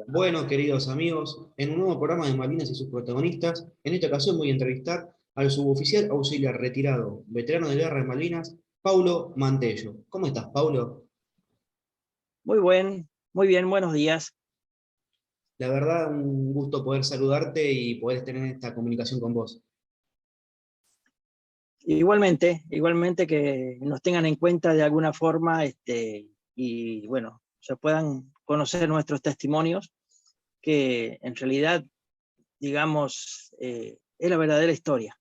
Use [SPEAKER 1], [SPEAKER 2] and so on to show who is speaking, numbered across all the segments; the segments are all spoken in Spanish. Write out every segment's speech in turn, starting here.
[SPEAKER 1] Bueno, queridos amigos, en un nuevo programa de Malvinas y sus protagonistas, en esta ocasión voy a entrevistar al suboficial auxiliar retirado, veterano de guerra de Malvinas, Paulo Mantello. ¿Cómo estás, Paulo?
[SPEAKER 2] Muy bien, buenos días.
[SPEAKER 1] La verdad, un gusto poder saludarte y poder tener esta comunicación con vos.
[SPEAKER 2] Igualmente que nos tengan en cuenta de alguna forma, y bueno, se puedan conocer nuestros testimonios, que en realidad, digamos, es la verdadera historia,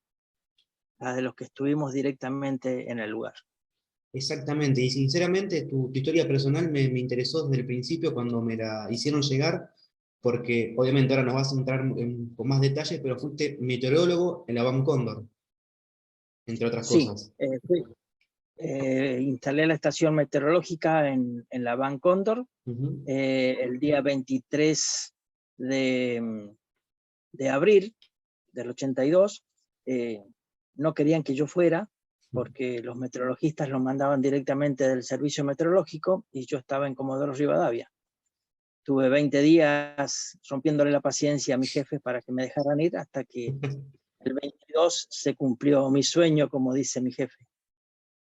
[SPEAKER 2] la de los que estuvimos directamente en el lugar.
[SPEAKER 1] Exactamente, y sinceramente tu historia personal me interesó desde el principio cuando me la hicieron llegar, porque obviamente ahora nos vas a entrar con más detalles, pero fuiste meteorólogo en la BAM Cóndor, entre otras
[SPEAKER 2] Sí,
[SPEAKER 1] cosas.
[SPEAKER 2] instalé la estación meteorológica en la Van Cóndor
[SPEAKER 1] Ujú.
[SPEAKER 2] el día 23 de abril del 82. No querían que yo fuera porque los meteorologistas los mandaban directamente del servicio meteorológico y yo estaba en Comodoro Rivadavia. Tuve 20 días rompiéndole la paciencia a mis jefes para que me dejaran ir hasta que el 22 se cumplió mi sueño, como dice mi jefe.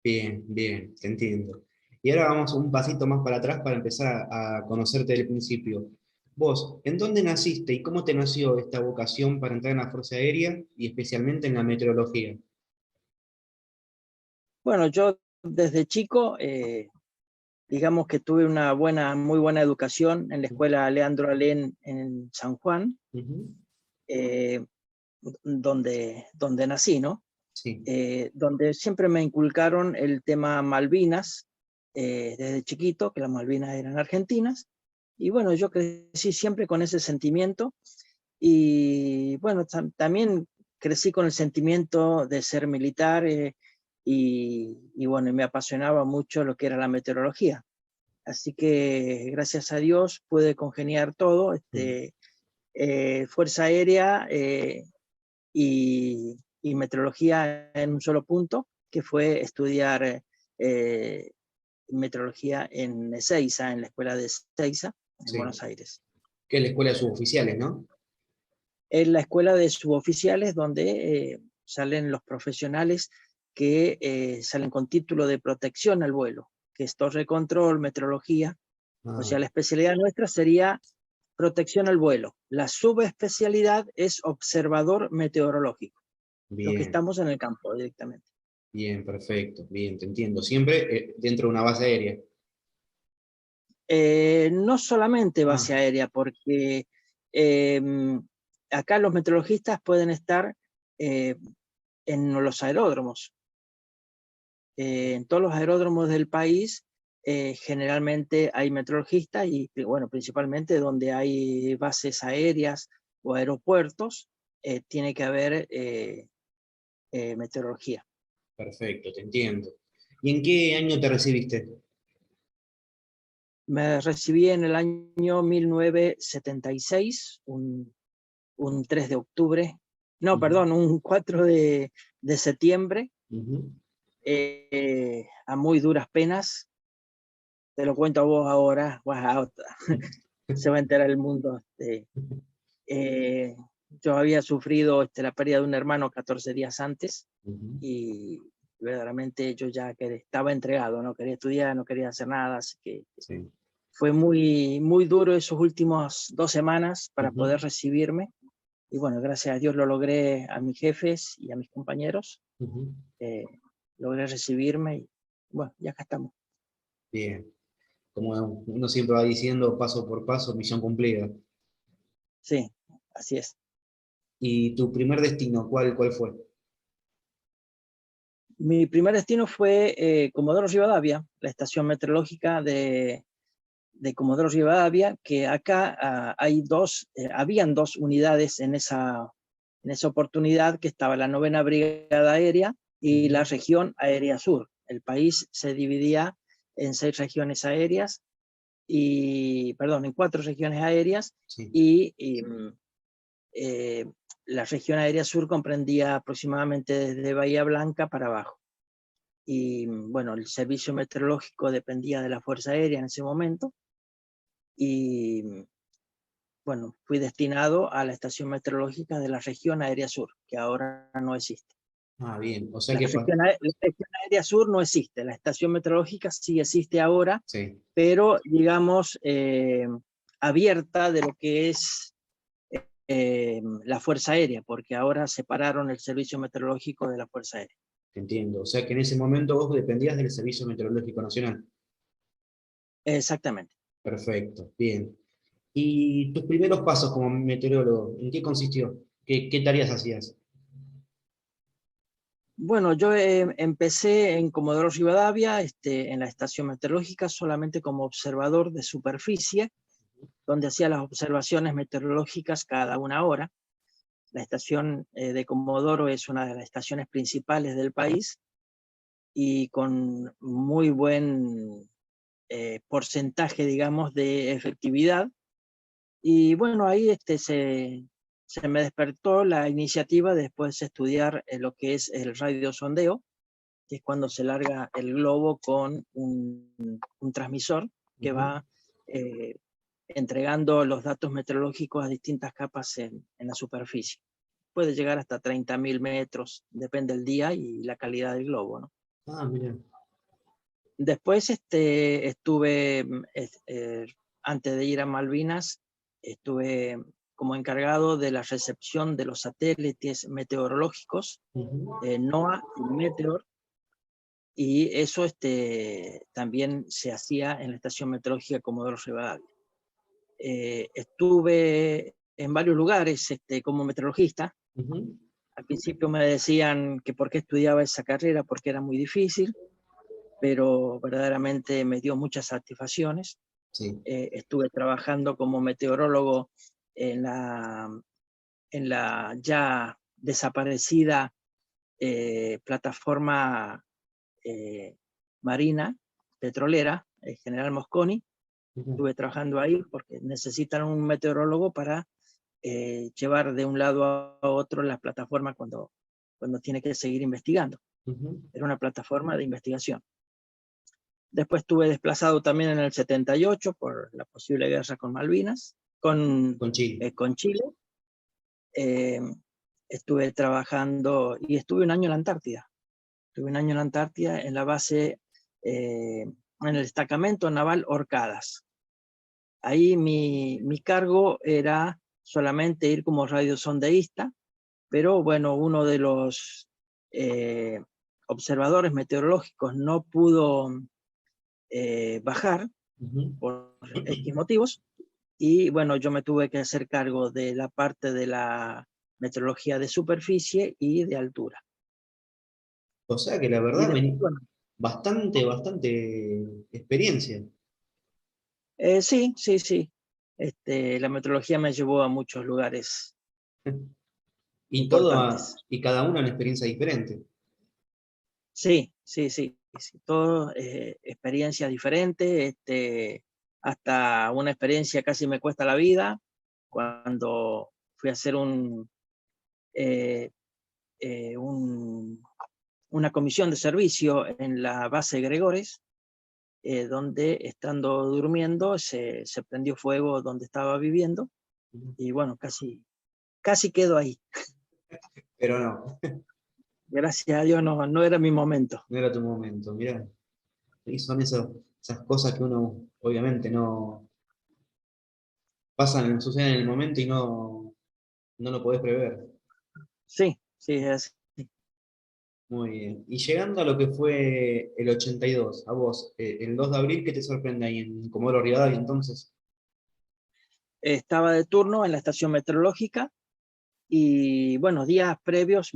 [SPEAKER 1] Bien, bien, te entiendo. Y ahora vamos un pasito más para atrás para empezar a conocerte del principio. Vos, ¿en dónde naciste y cómo te nació esta vocación para entrar en la Fuerza Aérea y especialmente en la meteorología?
[SPEAKER 2] Bueno, yo desde chico, digamos que tuve una muy buena educación en la escuela Leandro Alén en San Juan,
[SPEAKER 1] Ujú.
[SPEAKER 2] eh, donde nací, ¿no?
[SPEAKER 1] Sí,
[SPEAKER 2] Donde siempre me inculcaron el tema Malvinas, desde chiquito, que las Malvinas eran argentinas, y bueno, yo crecí siempre con ese sentimiento, y bueno, también crecí con el sentimiento de ser militar, y bueno, y me apasionaba mucho lo que era la meteorología. Así que gracias a Dios pude congeniar todo,
[SPEAKER 1] mm,
[SPEAKER 2] Fuerza Aérea, y meteorología en un solo punto, que fue estudiar meteorología en Ezeiza, en la escuela de Ezeiza, en
[SPEAKER 1] sí.
[SPEAKER 2] Buenos Aires.
[SPEAKER 1] Que es la escuela de suboficiales, ¿no?
[SPEAKER 2] En la escuela de suboficiales donde salen los profesionales que salen con título de protección al vuelo, que es torre control, meteorología. O
[SPEAKER 1] Ah,
[SPEAKER 2] sea, la especialidad nuestra sería protección al vuelo. La subespecialidad es observador meteorológico, los que
[SPEAKER 1] bien,
[SPEAKER 2] estamos en el campo directamente.
[SPEAKER 1] bien, perfecto, bien, te entiendo. Siempre dentro de una base aérea.
[SPEAKER 2] No solamente
[SPEAKER 1] Ah,
[SPEAKER 2] base aérea, porque eh, acá los meteorologistas pueden estar eh, en los aeródromos. En todos los aeródromos del país generalmente hay meteorologistas y, bueno, principalmente donde hay bases aéreas o aeropuertos, tiene que haber meteorología.
[SPEAKER 1] perfecto, te entiendo. ¿Y en qué año te recibiste?
[SPEAKER 2] Me recibí en el año 1976, un 3 de octubre, no,
[SPEAKER 1] Ujú,
[SPEAKER 2] perdón, un 4 de septiembre,
[SPEAKER 1] ujú.
[SPEAKER 2] a muy duras penas. Te lo cuento a vos ahora, wow, se va a enterar el mundo. Eh, yo había sufrido la pérdida de un hermano 14 días antes
[SPEAKER 1] Ujú.
[SPEAKER 2] y verdaderamente yo ya estaba entregado, no quería estudiar, no quería hacer nada, así que
[SPEAKER 1] Sí.
[SPEAKER 2] fue muy duro esos últimos 2 semanas para
[SPEAKER 1] Ujú,
[SPEAKER 2] poder recibirme. Y bueno, gracias a Dios lo logré a mis jefes y a mis compañeros.
[SPEAKER 1] ujú.
[SPEAKER 2] eh, Logré recibirme y bueno, ya acá estamos.
[SPEAKER 1] Bien. Como uno siempre va diciendo, paso por paso, misión cumplida.
[SPEAKER 2] Sí, así es.
[SPEAKER 1] ¿Y tu primer destino, cuál fue?
[SPEAKER 2] Mi primer destino fue Comodoro Rivadavia, la estación meteorológica de Comodoro Rivadavia, que acá habían dos unidades en esa oportunidad, que estaba la 9ª Brigada Aérea y
[SPEAKER 1] Ujú.
[SPEAKER 2] la región aérea sur. El país se dividía en 6 regiones aéreas, perdón, en 4 regiones aéreas,
[SPEAKER 1] Sí,
[SPEAKER 2] y eh, la región aérea sur comprendía aproximadamente desde Bahía Blanca para abajo. Y bueno, el servicio meteorológico dependía de la Fuerza Aérea en ese momento, y bueno, fui destinado a la estación meteorológica de la región aérea sur, que ahora no existe.
[SPEAKER 1] Ah, bien, o sea
[SPEAKER 2] La
[SPEAKER 1] que...
[SPEAKER 2] la región aérea sur no existe, la estación meteorológica sí existe ahora,
[SPEAKER 1] Sí,
[SPEAKER 2] pero digamos abierta de lo que es la Fuerza Aérea, porque ahora separaron el servicio meteorológico de la Fuerza Aérea.
[SPEAKER 1] entiendo. O sea que en ese momento vos dependías del Servicio Meteorológico Nacional.
[SPEAKER 2] Exactamente.
[SPEAKER 1] Perfecto, bien. ¿Y tus primeros pasos como meteorólogo, en qué consistió? ¿Qué tareas hacías?
[SPEAKER 2] Bueno, yo empecé en Comodoro Rivadavia, en la estación meteorológica, solamente como observador de superficie, donde hacía las observaciones meteorológicas cada una hora. La estación de Comodoro es una de las estaciones principales del país y con muy buen porcentaje, digamos, de efectividad. Y bueno, ahí se me despertó la iniciativa de después estudiar lo que es el radiosondeo, que es cuando se larga el globo con un transmisor que
[SPEAKER 1] Ujú.
[SPEAKER 2] va entregando los datos meteorológicos a distintas capas en la superficie. Puede llegar hasta 30.000 metros, depende del día y la calidad del globo, ¿no?
[SPEAKER 1] Ah, mira.
[SPEAKER 2] Después estuve, antes de ir a Malvinas, estuve como encargado de la recepción de los satélites meteorológicos,
[SPEAKER 1] Ujú.
[SPEAKER 2] NOAA y Meteor, y eso también se hacía en la estación meteorológica Comodoro Rivadavia. Estuve en varios lugares como meteorologista.
[SPEAKER 1] Ujú.
[SPEAKER 2] Al principio me decían que por qué estudiaba esa carrera, porque era muy difícil, pero verdaderamente me dio muchas satisfacciones.
[SPEAKER 1] Sí.
[SPEAKER 2] Estuve trabajando como meteorólogo en la ya desaparecida plataforma marina petrolera, General Mosconi.
[SPEAKER 1] Ujú.
[SPEAKER 2] Estuve trabajando ahí porque necesitan un meteorólogo para llevar de un lado a otro la plataforma cuando tiene que seguir investigando.
[SPEAKER 1] Ujú.
[SPEAKER 2] Era una plataforma de investigación. Después estuve desplazado también en el 78 por la posible guerra con Malvinas,
[SPEAKER 1] Con Chile.
[SPEAKER 2] con Chile. Eh, Estuve trabajando y estuve un año en la Antártida. Estuve un año en la Antártida en la base, en el destacamento naval Orcadas. Ahí mi cargo era solamente ir como radiosondeísta, pero bueno, uno de los eh, observadores meteorológicos no pudo bajar
[SPEAKER 1] Ujú.
[SPEAKER 2] por X motivos, y bueno, yo me tuve que hacer cargo de la parte de la meteorología de superficie y de altura.
[SPEAKER 1] O sea que la
[SPEAKER 2] Y
[SPEAKER 1] verdad,
[SPEAKER 2] después, bueno,
[SPEAKER 1] bastante experiencia.
[SPEAKER 2] sí, sí, sí. La meteorología me llevó a muchos lugares
[SPEAKER 1] Y
[SPEAKER 2] importantes.
[SPEAKER 1] y cada una una experiencia diferente.
[SPEAKER 2] Sí, sí, sí, sí. Todo experiencia diferente, hasta una experiencia casi me cuesta la vida cuando fui a hacer eh, un una comisión de servicio en la base Gregores, donde estando durmiendo se prendió fuego donde estaba viviendo
[SPEAKER 1] Ujú.
[SPEAKER 2] y bueno, casi quedo ahí.
[SPEAKER 1] Pero no,
[SPEAKER 2] Gracias a Dios no era mi momento.
[SPEAKER 1] no era tu momento. Mirá, y son esas cosas que uno obviamente no pasan, suceden en el momento y no lo podés prever.
[SPEAKER 2] Sí, sí, es.
[SPEAKER 1] Muy bien. Y llegando a lo que fue el 82, a vos, el 2 de abril, ¿qué te sorprende ahí en Comodoro Rivadavia entonces?
[SPEAKER 2] Estaba de turno en la estación meteorológica y bueno, días previos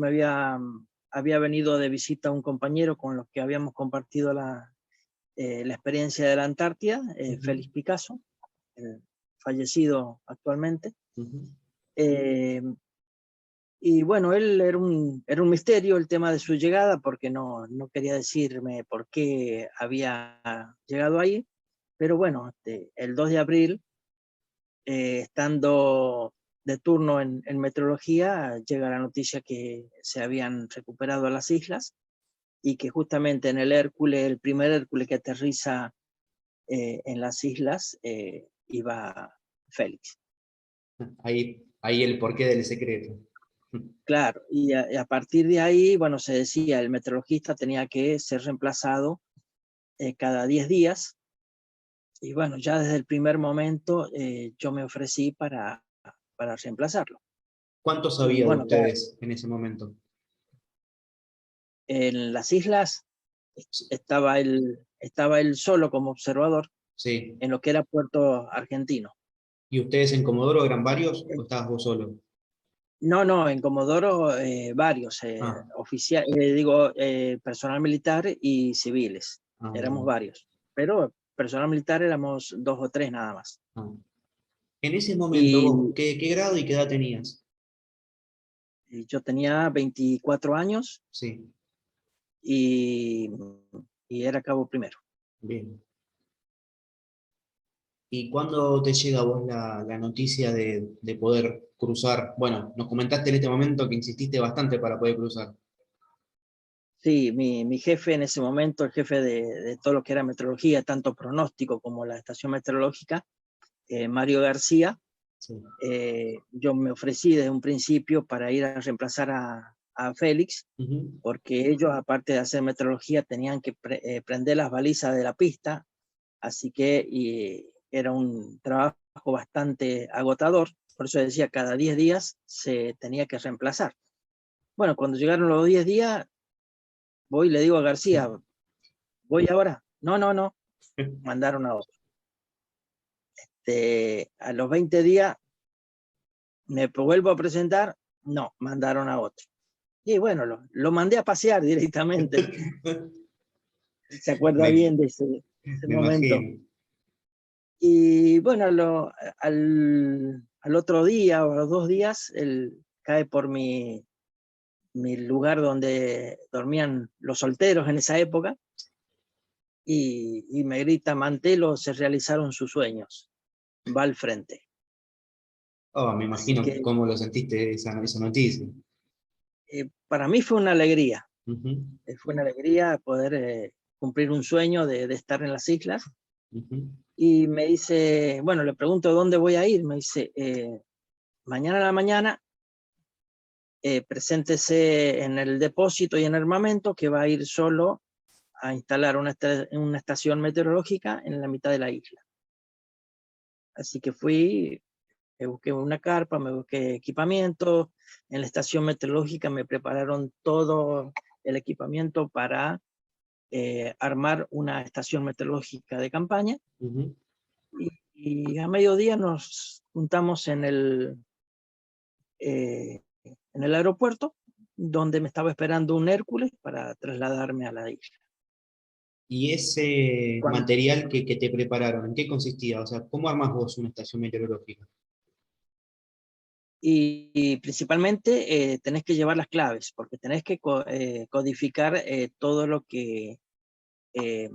[SPEAKER 2] había venido de visita un compañero con los que habíamos compartido la experiencia de la Antártida,
[SPEAKER 1] Ujú.
[SPEAKER 2] Félix Picasso, fallecido actualmente.
[SPEAKER 1] Ujú.
[SPEAKER 2] Eh, y bueno, él era un misterio el tema de su llegada porque no quería decirme por qué había llegado ahí, pero bueno, el 2 de abril, estando de turno en meteorología, llega la noticia que se habían recuperado las islas y que justamente en el Hércules, el primer Hércules que aterriza en las islas, iba Félix.
[SPEAKER 1] Ahí el porqué del secreto.
[SPEAKER 2] Claro, y a partir de ahí, bueno, se decía, el meteorologista tenía que ser reemplazado cada 10 días, y bueno, ya desde el primer momento yo me ofrecí para reemplazarlo.
[SPEAKER 1] ¿Cuántos
[SPEAKER 2] Y
[SPEAKER 1] había de
[SPEAKER 2] bueno,
[SPEAKER 1] ustedes en ese momento?
[SPEAKER 2] en las islas estaba él solo como observador
[SPEAKER 1] Sí.
[SPEAKER 2] en lo que era Puerto Argentino.
[SPEAKER 1] ¿Y ustedes en Comodoro eran varios
[SPEAKER 2] Eh,
[SPEAKER 1] o estabas vos solo?
[SPEAKER 2] No, no, en Comodoro varios,
[SPEAKER 1] Ah,
[SPEAKER 2] personal militar y civiles, éramos
[SPEAKER 1] bien.
[SPEAKER 2] varios, pero personal militar éramos 2 o 3 nada más.
[SPEAKER 1] Ah. En ese momento vos,
[SPEAKER 2] Y,
[SPEAKER 1] ¿qué grado y qué edad tenías?
[SPEAKER 2] y yo tenía 24 años
[SPEAKER 1] Sí,
[SPEAKER 2] y, y era cabo primero.
[SPEAKER 1] bien. ¿Y cuándo te llega a vos la noticia de poder cruzar? Bueno, nos comentaste en este momento que insististe bastante para poder cruzar.
[SPEAKER 2] Sí, mi jefe en ese momento, el jefe de todo lo que era meteorología, tanto pronóstico como la estación meteorológica, Mario García,
[SPEAKER 1] Sí.
[SPEAKER 2] yo me ofrecí desde un principio para ir a reemplazar a Félix,
[SPEAKER 1] Ujú.
[SPEAKER 2] porque ellos, aparte de hacer meteorología, tenían que prender las balizas de la pista, así que era un trabajo bastante agotador, por eso decía, cada 10 días se tenía que reemplazar. Bueno, cuando llegaron los 10 días, voy y le digo a García, ¿voy ahora? No, no, no, mandaron a otro. A los 20 días me vuelvo a presentar, no, mandaron a otro. Y bueno, lo mandé a pasear directamente. Se acuerda
[SPEAKER 1] Me,
[SPEAKER 2] bien de ese
[SPEAKER 1] me
[SPEAKER 2] momento.
[SPEAKER 1] imagino.
[SPEAKER 2] Y bueno, al otro día o a los 2 días, él cae por mi lugar donde dormían los solteros en esa época y me grita, Mantelo, se realizaron sus sueños, va al frente.
[SPEAKER 1] Oh, me
[SPEAKER 2] Así
[SPEAKER 1] imagino
[SPEAKER 2] que
[SPEAKER 1] cómo lo sentiste esa noticia.
[SPEAKER 2] para mí
[SPEAKER 1] Ujú,
[SPEAKER 2] fue una alegría poder cumplir un sueño de estar en las islas.
[SPEAKER 1] ujú,
[SPEAKER 2] Y me dice, bueno, le pregunto dónde voy a ir, me dice, mañana a la mañana, preséntese en el depósito y en armamento que va a ir solo a instalar una estación meteorológica en la mitad de la isla. Así que fui, me busqué una carpa, me busqué equipamiento, en la estación meteorológica me prepararon todo el equipamiento para armar una estación meteorológica de campaña
[SPEAKER 1] ujú.
[SPEAKER 2] y a mediodía nos juntamos en el aeropuerto, donde me estaba esperando un Hércules para trasladarme a la isla.
[SPEAKER 1] Y ese
[SPEAKER 2] Cuando,
[SPEAKER 1] material que te prepararon, ¿en qué consistía? O sea, ¿cómo armas vos una estación meteorológica?
[SPEAKER 2] y principalmente tenés que llevar las claves, porque tenés que codificar todo lo que eh,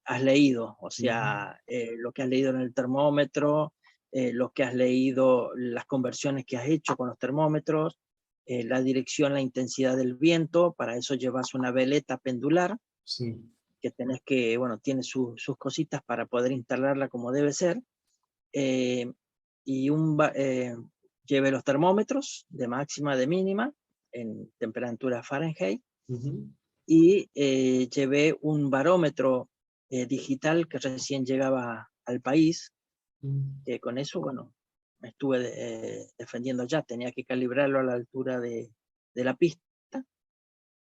[SPEAKER 2] has leído, o
[SPEAKER 1] Ujú,
[SPEAKER 2] sea, lo que has leído en el termómetro, lo que has leído, las conversiones que has hecho con los termómetros, la dirección, la intensidad del viento, para eso llevas una veleta pendular,
[SPEAKER 1] sí.
[SPEAKER 2] que tenés que, bueno, tiene sus cositas para poder instalarla como debe ser, eh, y lleve los termómetros de máxima, de mínima, en temperatura Fahrenheit,
[SPEAKER 1] Ujú,
[SPEAKER 2] y llevé un barómetro digital que recién llegaba al país,
[SPEAKER 1] ujú.
[SPEAKER 2] que con eso, bueno, me estuve defendiendo ya, tenía que calibrarlo a la altura de la pista,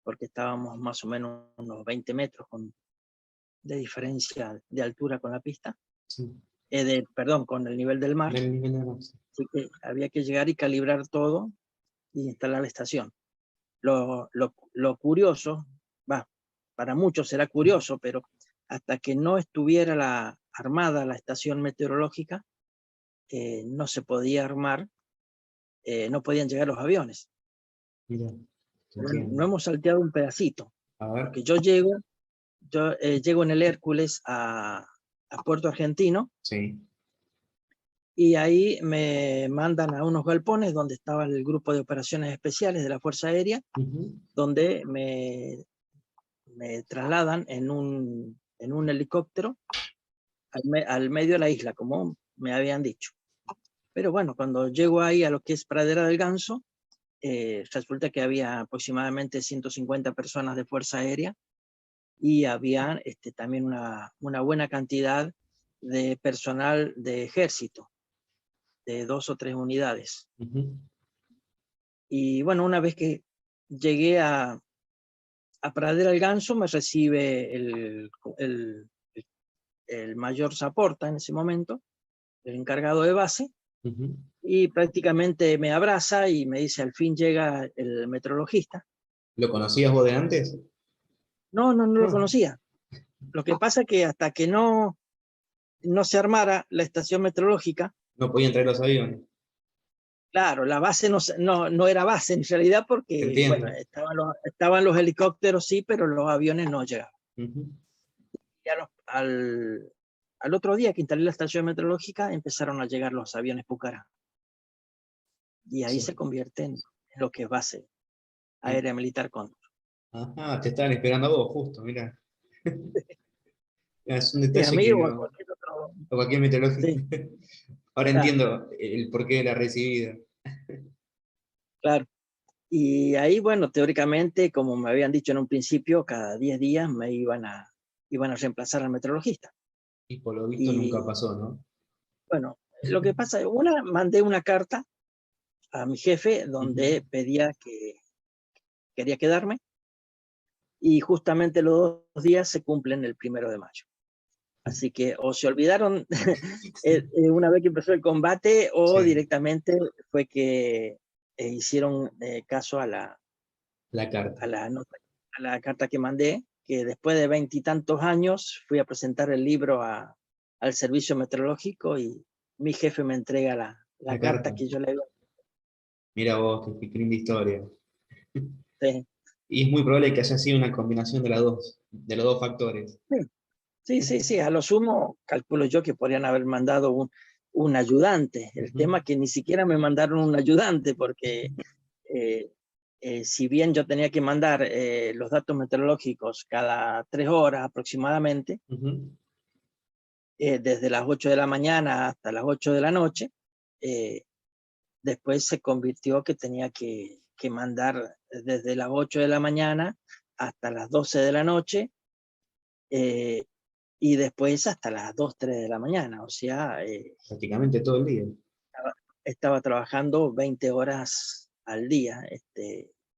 [SPEAKER 2] porque estábamos más o menos unos 20 metros de diferencia de altura con la pista,
[SPEAKER 1] Sí.
[SPEAKER 2] perdón, con el nivel del mar,
[SPEAKER 1] Del nivel de mar.
[SPEAKER 2] así que había que llegar y calibrar todo y instalar la estación. Lo curioso, va, para muchos será curioso, pero hasta que no estuviera armada la estación meteorológica, no se podía armar, no podían llegar los aviones.
[SPEAKER 1] Mira, te
[SPEAKER 2] No
[SPEAKER 1] entiendo.
[SPEAKER 2] hemos salteado un pedacito,
[SPEAKER 1] A ver.
[SPEAKER 2] porque llego en el Hércules a Puerto Argentino
[SPEAKER 1] Sí.
[SPEAKER 2] y ahí me mandan a unos galpones donde estaba el grupo de operaciones especiales de la Fuerza Aérea,
[SPEAKER 1] Ujú.
[SPEAKER 2] donde me trasladan en un helicóptero al medio de la isla, como me habían dicho. Pero bueno, cuando llego ahí a lo que es Pradera del Ganso, resulta que había aproximadamente 150 personas de Fuerza Aérea y había también una buena cantidad de personal de ejército, de 2 o 3 unidades.
[SPEAKER 1] Ujú.
[SPEAKER 2] Y bueno, una vez que llegué a Pradera del Ganso, me recibe el mayor Zaporta en ese momento, el encargado de base,
[SPEAKER 1] Ujú.
[SPEAKER 2] y prácticamente me abraza y me dice, al fin llega el meteorologista.
[SPEAKER 1] ¿Lo conocías vos de antes?
[SPEAKER 2] No lo
[SPEAKER 1] Ah,
[SPEAKER 2] conocía. Lo que pasa es que hasta que no se armara la estación meteorológica,
[SPEAKER 1] no podían traer los aviones.
[SPEAKER 2] claro, la base no era base en realidad porque, bueno,
[SPEAKER 1] Entiendo.
[SPEAKER 2] estaban los helicópteros, sí, pero los aviones no llegaban.
[SPEAKER 1] Ujú.
[SPEAKER 2] Y al otro día que instalé la estación meteorológica, empezaron a llegar los aviones Pucará. Y ahí se
[SPEAKER 1] Sí.
[SPEAKER 2] convierte en lo que es base
[SPEAKER 1] Y-
[SPEAKER 2] aérea militar Cóndor.
[SPEAKER 1] Ajá, te estaban esperando a vos, justo, mira. Es un
[SPEAKER 2] Sí,
[SPEAKER 1] detalle que
[SPEAKER 2] amigo, a
[SPEAKER 1] no.
[SPEAKER 2] cualquier otro.
[SPEAKER 1] O cualquier meteorologista.
[SPEAKER 2] Sí,
[SPEAKER 1] Ahora
[SPEAKER 2] claro,
[SPEAKER 1] entiendo el porqué de la recibida.
[SPEAKER 2] claro. Y ahí, bueno, teóricamente, como me habían dicho en un principio, cada 10 días me iban a reemplazar al meteorologista.
[SPEAKER 1] Y por lo visto nunca
[SPEAKER 2] Y
[SPEAKER 1] pasó, ¿no?
[SPEAKER 2] bueno, lo que pasa, mandé una carta a mi jefe
[SPEAKER 1] Ujú.
[SPEAKER 2] donde pedía que quería quedarme y justamente los 2 días se cumplen el 1 de mayo. Así que o se olvidaron una vez que empezó el combate o
[SPEAKER 1] Sí,
[SPEAKER 2] directamente fue que hicieron caso
[SPEAKER 1] la carta.
[SPEAKER 2] a la nota, a la carta que mandé, que después de 20 y tantos años fui a presentar el libro al servicio meteorológico y mi jefe me entrega la
[SPEAKER 1] La
[SPEAKER 2] carta
[SPEAKER 1] carta.
[SPEAKER 2] que yo le había.
[SPEAKER 1] Mira vos, qué linda historia.
[SPEAKER 2] Sí,
[SPEAKER 1] Y es muy probable que haya sido una combinación de las dos, de los dos factores.
[SPEAKER 2] sí, a lo sumo calculo yo que podrían haber mandado un ayudante. El
[SPEAKER 1] Ujú.
[SPEAKER 2] tema que ni siquiera me mandaron un ayudante porque eh, si bien yo tenía que mandar los datos meteorológicos cada 3 horas aproximadamente,
[SPEAKER 1] Ujú.
[SPEAKER 2] desde las 8 de la mañana hasta las 8 de la noche, eh, después se convirtió que tenía que mandar desde las 8 de la mañana hasta las 12 de la noche eh, y después hasta las 2 3 de la mañana. O sea,
[SPEAKER 1] Prácticamente todo el día.
[SPEAKER 2] estaba trabajando 20 horas al día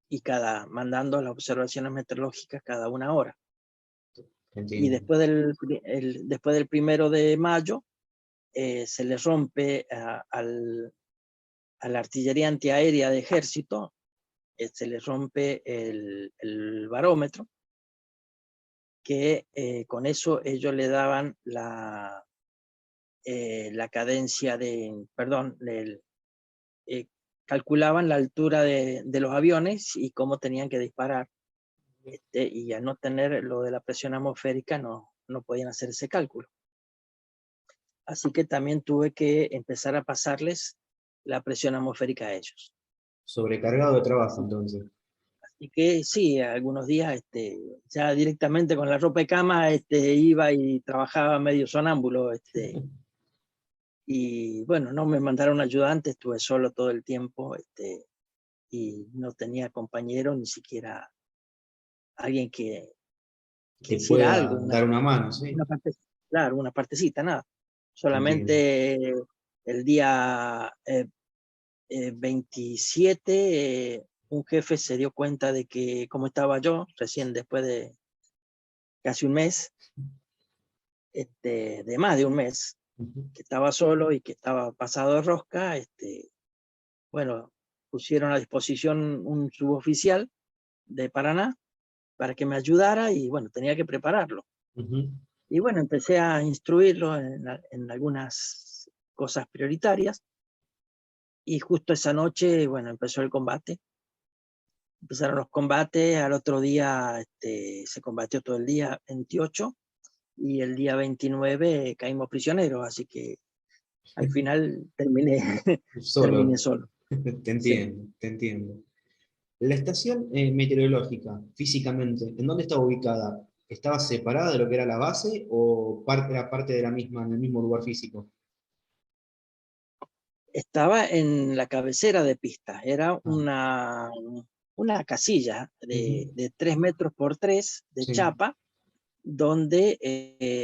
[SPEAKER 2] y mandando las observaciones meteorológicas cada 1 hora. Y
[SPEAKER 1] Entiendo.
[SPEAKER 2] después del 1 de mayo se le rompe a la artillería antiaérea de ejército, se le rompe el barómetro, que con eso ellos le daban la cadencia perdón, eh, calculaban la altura de los aviones y cómo tenían que disparar. Y al no tener lo de la presión atmosférica no podían hacer ese cálculo. Así que también tuve que empezar a pasarles la presión atmosférica a ellos.
[SPEAKER 1] Sobrecargado de trabajo,
[SPEAKER 2] Así,
[SPEAKER 1] entonces.
[SPEAKER 2] así que sí, algunos días ya directamente con la ropa de cama iba y trabajaba medio sonámbulo. Y bueno, no me mandaron ayudantes, estuve solo todo el tiempo y no tenía compañero, ni siquiera alguien que
[SPEAKER 1] Te
[SPEAKER 2] hiciera algo,
[SPEAKER 1] pueda dar una mano, ¿sí?
[SPEAKER 2] una parte, claro, una partecita, nada.
[SPEAKER 1] Te entiendo.
[SPEAKER 2] Solamente el día 27, un jefe se dio cuenta de que cómo estaba yo, recién después de casi un mes, de más de un mes,
[SPEAKER 1] Ujú.
[SPEAKER 2] que estaba solo y que estaba pasado de rosca, bueno, pusieron a disposición un suboficial de Paraná para que me ayudara y bueno, tenía que prepararlo.
[SPEAKER 1] Ujú.
[SPEAKER 2] Y bueno, empecé a instruirlo en algunas cosas prioritarias y justo esa noche, bueno, empezó el combate. Empezaron los combates, al otro día se combatió todo el día 28 y el día 29 caímos prisioneros, así que al final terminé, terminé
[SPEAKER 1] Solo.
[SPEAKER 2] solo.
[SPEAKER 1] Te
[SPEAKER 2] Sí.
[SPEAKER 1] entiendo, te entiendo. La estación meteorológica, físicamente, ¿en dónde estaba ubicada? ¿Estaba separada de lo que era la base o era parte de la misma, en el mismo lugar físico?
[SPEAKER 2] Estaba en la cabecera de pista, era
[SPEAKER 1] Ah,
[SPEAKER 2] una casilla
[SPEAKER 1] ujú,
[SPEAKER 2] de 3 metros por 3 de
[SPEAKER 1] sí,
[SPEAKER 2] chapa, donde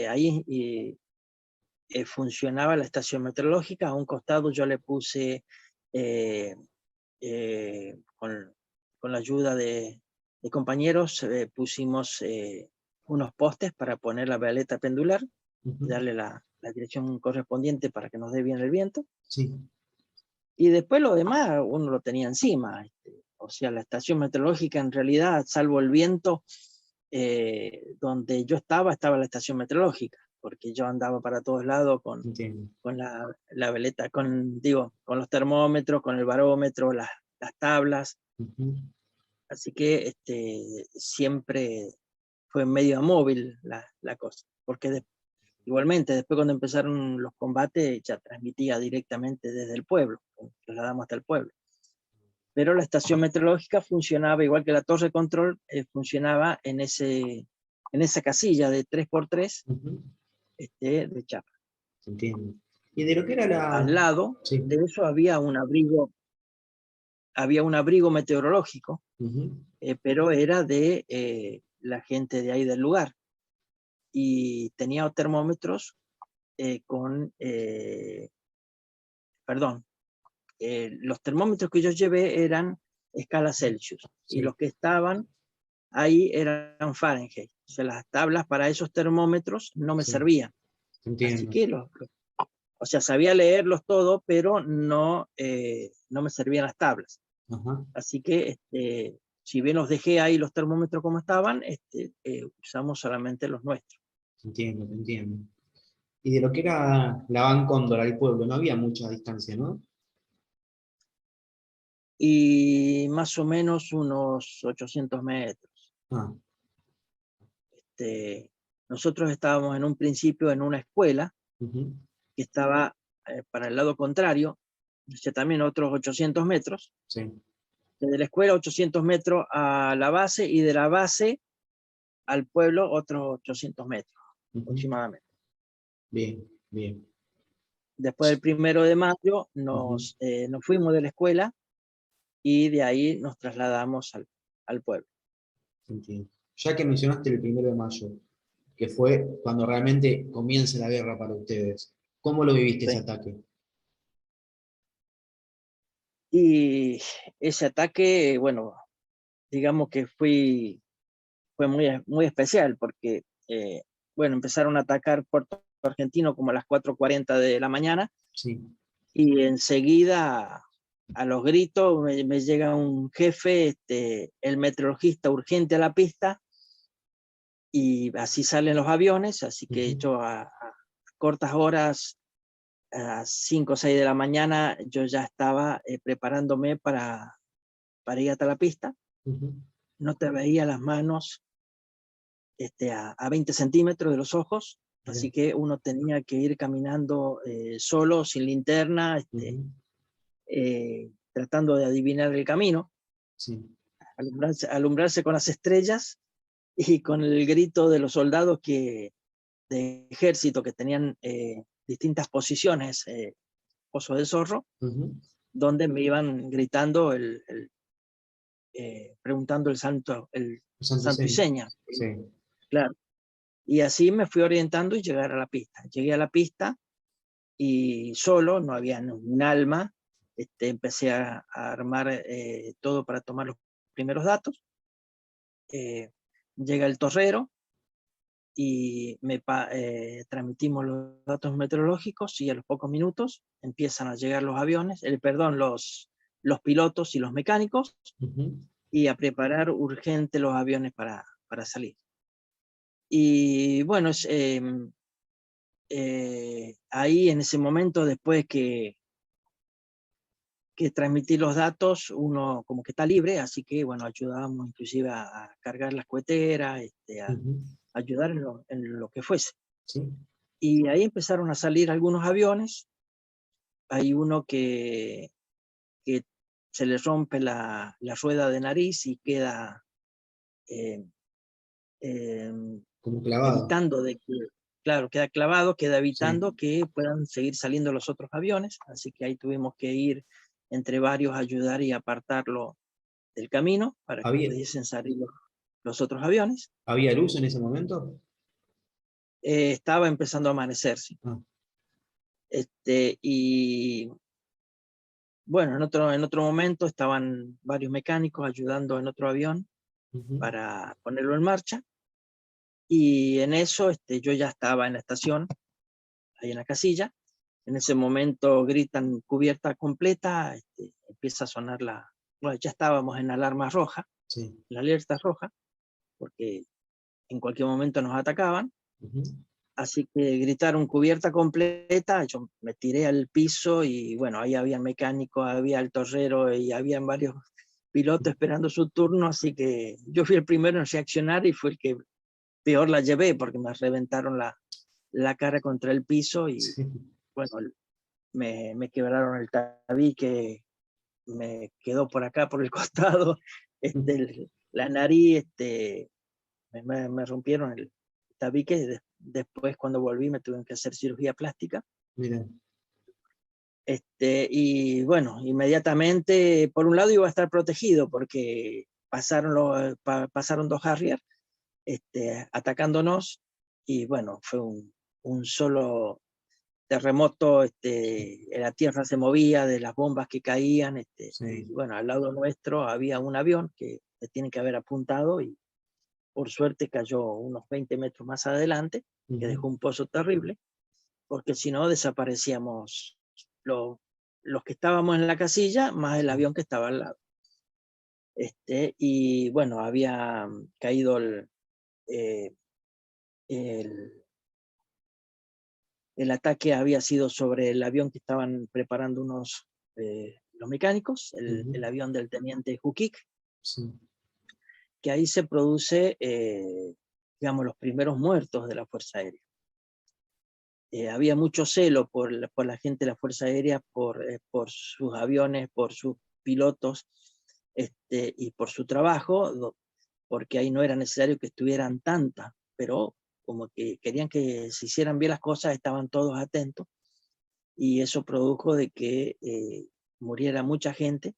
[SPEAKER 2] ahí funcionaba la estación meteorológica. A un costado yo le puse, eh, con la ayuda de compañeros, pusimos unos postes para poner la veleta pendular,
[SPEAKER 1] ujú,
[SPEAKER 2] darle la dirección correspondiente para que nos dé bien el viento.
[SPEAKER 1] sí,
[SPEAKER 2] Y después lo demás uno lo tenía encima. O sea, la estación meteorológica en realidad, salvo el viento, donde yo estaba la estación meteorológica, porque yo andaba para todos lados
[SPEAKER 1] entiendo.
[SPEAKER 2] con la veleta, digo, con los termómetros, con el barómetro, las tablas.
[SPEAKER 1] Ujú,
[SPEAKER 2] Así que siempre fue medio móvil la cosa, porque igualmente después cuando empezaron los combates ya transmitía directamente desde el pueblo, nos trasladamos hasta el pueblo. Pero la estación meteorológica funcionaba igual que la torre de control, funcionaba en esa casilla de 3x3
[SPEAKER 1] ujú,
[SPEAKER 2] de chapa.
[SPEAKER 1] entiendo. Y de lo que era
[SPEAKER 2] Al lado
[SPEAKER 1] sí,
[SPEAKER 2] de eso había un abrigo meteorológico,
[SPEAKER 1] ujú,
[SPEAKER 2] pero era de la gente de ahí del lugar. Y tenía termómetros con, perdón, los termómetros que yo llevé eran escala Celsius y
[SPEAKER 1] sí,
[SPEAKER 2] los que estaban ahí eran Fahrenheit. O sea, las tablas para esos termómetros no me
[SPEAKER 1] sí,
[SPEAKER 2] servían. Así
[SPEAKER 1] entiendo.
[SPEAKER 2] que, o sea, sabía leerlos todo, pero no me servían las tablas.
[SPEAKER 1] Ajá,
[SPEAKER 2] Así que, si bien los dejé ahí los termómetros como estaban, usamos solamente los nuestros.
[SPEAKER 1] entiendo, entiendo. Y de lo que era la Van Cóndor al pueblo, no había mucha distancia, ¿no?
[SPEAKER 2] Y más o menos unos 800 metros.
[SPEAKER 1] Ah,
[SPEAKER 2] Este, Nosotros estábamos en un principio en una escuela
[SPEAKER 1] ujú,
[SPEAKER 2] que estaba para el lado contrario, o sea, también otros 800 metros.
[SPEAKER 1] sí,
[SPEAKER 2] Desde la escuela 800 metros a la base y de la base al pueblo otros 800 metros
[SPEAKER 1] ujú,
[SPEAKER 2] aproximadamente.
[SPEAKER 1] bien, bien.
[SPEAKER 2] Después del 1 de mayo
[SPEAKER 1] Ujú,
[SPEAKER 2] nos fuimos de la escuela y de ahí nos trasladamos al pueblo.
[SPEAKER 1] entiendo. Ya que mencionaste el 1 de mayo, que fue cuando realmente comienza la guerra para ustedes, ¿cómo lo viviste ese
[SPEAKER 2] Sí.
[SPEAKER 1] ataque?
[SPEAKER 2] Y ese ataque, bueno, digamos que fue muy especial porque, bueno, empezaron a atacar Puerto Argentino como a las 4:40 de la mañana
[SPEAKER 1] Sí,
[SPEAKER 2] y enseguida a los gritos me llega un jefe, el meteorologista urgente a la pista y así salen los aviones, así que
[SPEAKER 1] ujú,
[SPEAKER 2] yo a cortas horas, a 5 o 6 de la mañana, yo ya estaba preparándome para ir hasta la pista.
[SPEAKER 1] ujú,
[SPEAKER 2] No te veía las manos a 20 centímetros de los ojos,
[SPEAKER 1] mirá,
[SPEAKER 2] así que uno tenía que ir caminando solo, sin linterna,
[SPEAKER 1] ujú,
[SPEAKER 2] tratando de adivinar el camino,
[SPEAKER 1] sí,
[SPEAKER 2] alumbrarse con las estrellas y con el grito de los soldados de ejército que tenían distintas posiciones, Pozo de Zorro,
[SPEAKER 1] ujú,
[SPEAKER 2] donde me iban gritando, preguntando el
[SPEAKER 1] Santo
[SPEAKER 2] santo y
[SPEAKER 1] Seña,
[SPEAKER 2] seña.
[SPEAKER 1] sí,
[SPEAKER 2] Claro. Y así me fui orientando y llegar a la pista. Llegué a la pista y solo, no había un alma. Empecé a armar todo para tomar los primeros datos. Eh, Llega el torrero y transmitimos los datos meteorológicos y a los pocos minutos empiezan a llegar los aviones, perdón, los pilotos y los mecánicos
[SPEAKER 1] ujú,
[SPEAKER 2] y a preparar urgente los aviones para salir. Y bueno, ahí en ese momento, después que transmití los datos, uno como que está libre, así que bueno, ayudábamos inclusive a cargar las coheteras, a
[SPEAKER 1] ujú,
[SPEAKER 2] ayudar en lo que fuese.
[SPEAKER 1] sí,
[SPEAKER 2] Y ahí empezaron a salir algunos aviones. Hay uno que se le rompe la rueda de nariz y queda eh, eh,
[SPEAKER 1] como clavado,
[SPEAKER 2] evitando de que, claro, queda clavado, queda
[SPEAKER 1] Sí.
[SPEAKER 2] evitando que puedan seguir saliendo los otros aviones, así que ahí tuvimos que ir entre varios a ayudar y apartarlo del camino para que
[SPEAKER 1] ¿Había,
[SPEAKER 2] pudiesen salir los otros aviones.
[SPEAKER 1] había luz en ese momento?
[SPEAKER 2] Estaba empezando a amanecer, sí.
[SPEAKER 1] Ah,
[SPEAKER 2] Y bueno, en otro momento estaban varios mecánicos ayudando en otro avión
[SPEAKER 1] ujú,
[SPEAKER 2] para ponerlo en marcha, y en eso yo ya estaba en la estación, ahí en la casilla. En ese momento gritan cubierta completa, empieza a sonar bueno, ya estábamos en alarma roja,
[SPEAKER 1] sí.
[SPEAKER 2] la alerta roja, porque en cualquier momento nos atacaban.
[SPEAKER 1] Ujú.
[SPEAKER 2] Así que gritaron cubierta completa, yo me tiré al piso y bueno, ahí había mecánicos, había el torrero y habían varios pilotos esperando su turno, así que yo fui el primero en reaccionar y fue el que peor la llevé porque me reventaron la cara contra el piso y
[SPEAKER 1] Sí.
[SPEAKER 2] bueno, me quebraron el tabique, me quedó por acá, por el costado, la nariz, me rompieron el tabique. Después, cuando volví, me tuvieron que hacer cirugía plástica.
[SPEAKER 1] Mira,
[SPEAKER 2] Y bueno, inmediatamente, por un lado iba a estar protegido porque pasaron dos Harrier atacándonos, y bueno, fue un solo terremoto, la tierra se movía de las bombas que caían, y
[SPEAKER 1] sí.
[SPEAKER 2] bueno, al lado nuestro había un avión que se tiene que haber apuntado, y por suerte cayó unos 20 metros más adelante, que
[SPEAKER 1] Ujú.
[SPEAKER 2] dejó un pozo terrible, porque si no desaparecíamos lo- los que estábamos en la casilla, más el avión que estaba al lado. Y bueno, había caído eh, el, el ataque, había sido sobre el avión que estaban preparando los mecánicos,
[SPEAKER 1] Ujú.
[SPEAKER 2] el avión del teniente Hukik,
[SPEAKER 1] Sí.
[SPEAKER 2] que ahí se produce, digamos, los primeros muertos de la Fuerza Aérea. Había mucho celo por la gente de la Fuerza Aérea, por sus aviones, por sus pilotos, y por su trabajo, porque ahí no era necesario que estuvieran tantas, pero como que querían que se hicieran bien las cosas, estaban todos atentos, y eso produjo de que muriera mucha gente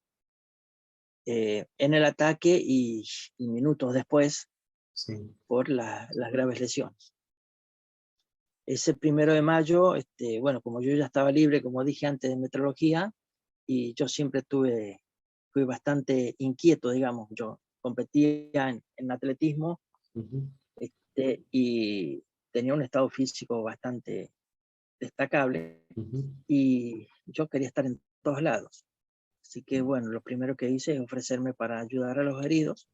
[SPEAKER 2] en el ataque, y minutos después
[SPEAKER 1] Sí.
[SPEAKER 2] por las graves lesiones. Ese 1 de mayo, bueno, como yo ya estaba libre, como dije antes, de metrología, y yo siempre fui bastante inquieto, digamos. Yo competía en atletismo,
[SPEAKER 1] Ujú.
[SPEAKER 2] y tenía un estado físico bastante destacable,
[SPEAKER 1] Ujú.
[SPEAKER 2] y yo quería estar en todos lados. Así que bueno, lo primero que hice es ofrecerme para ayudar a los heridos,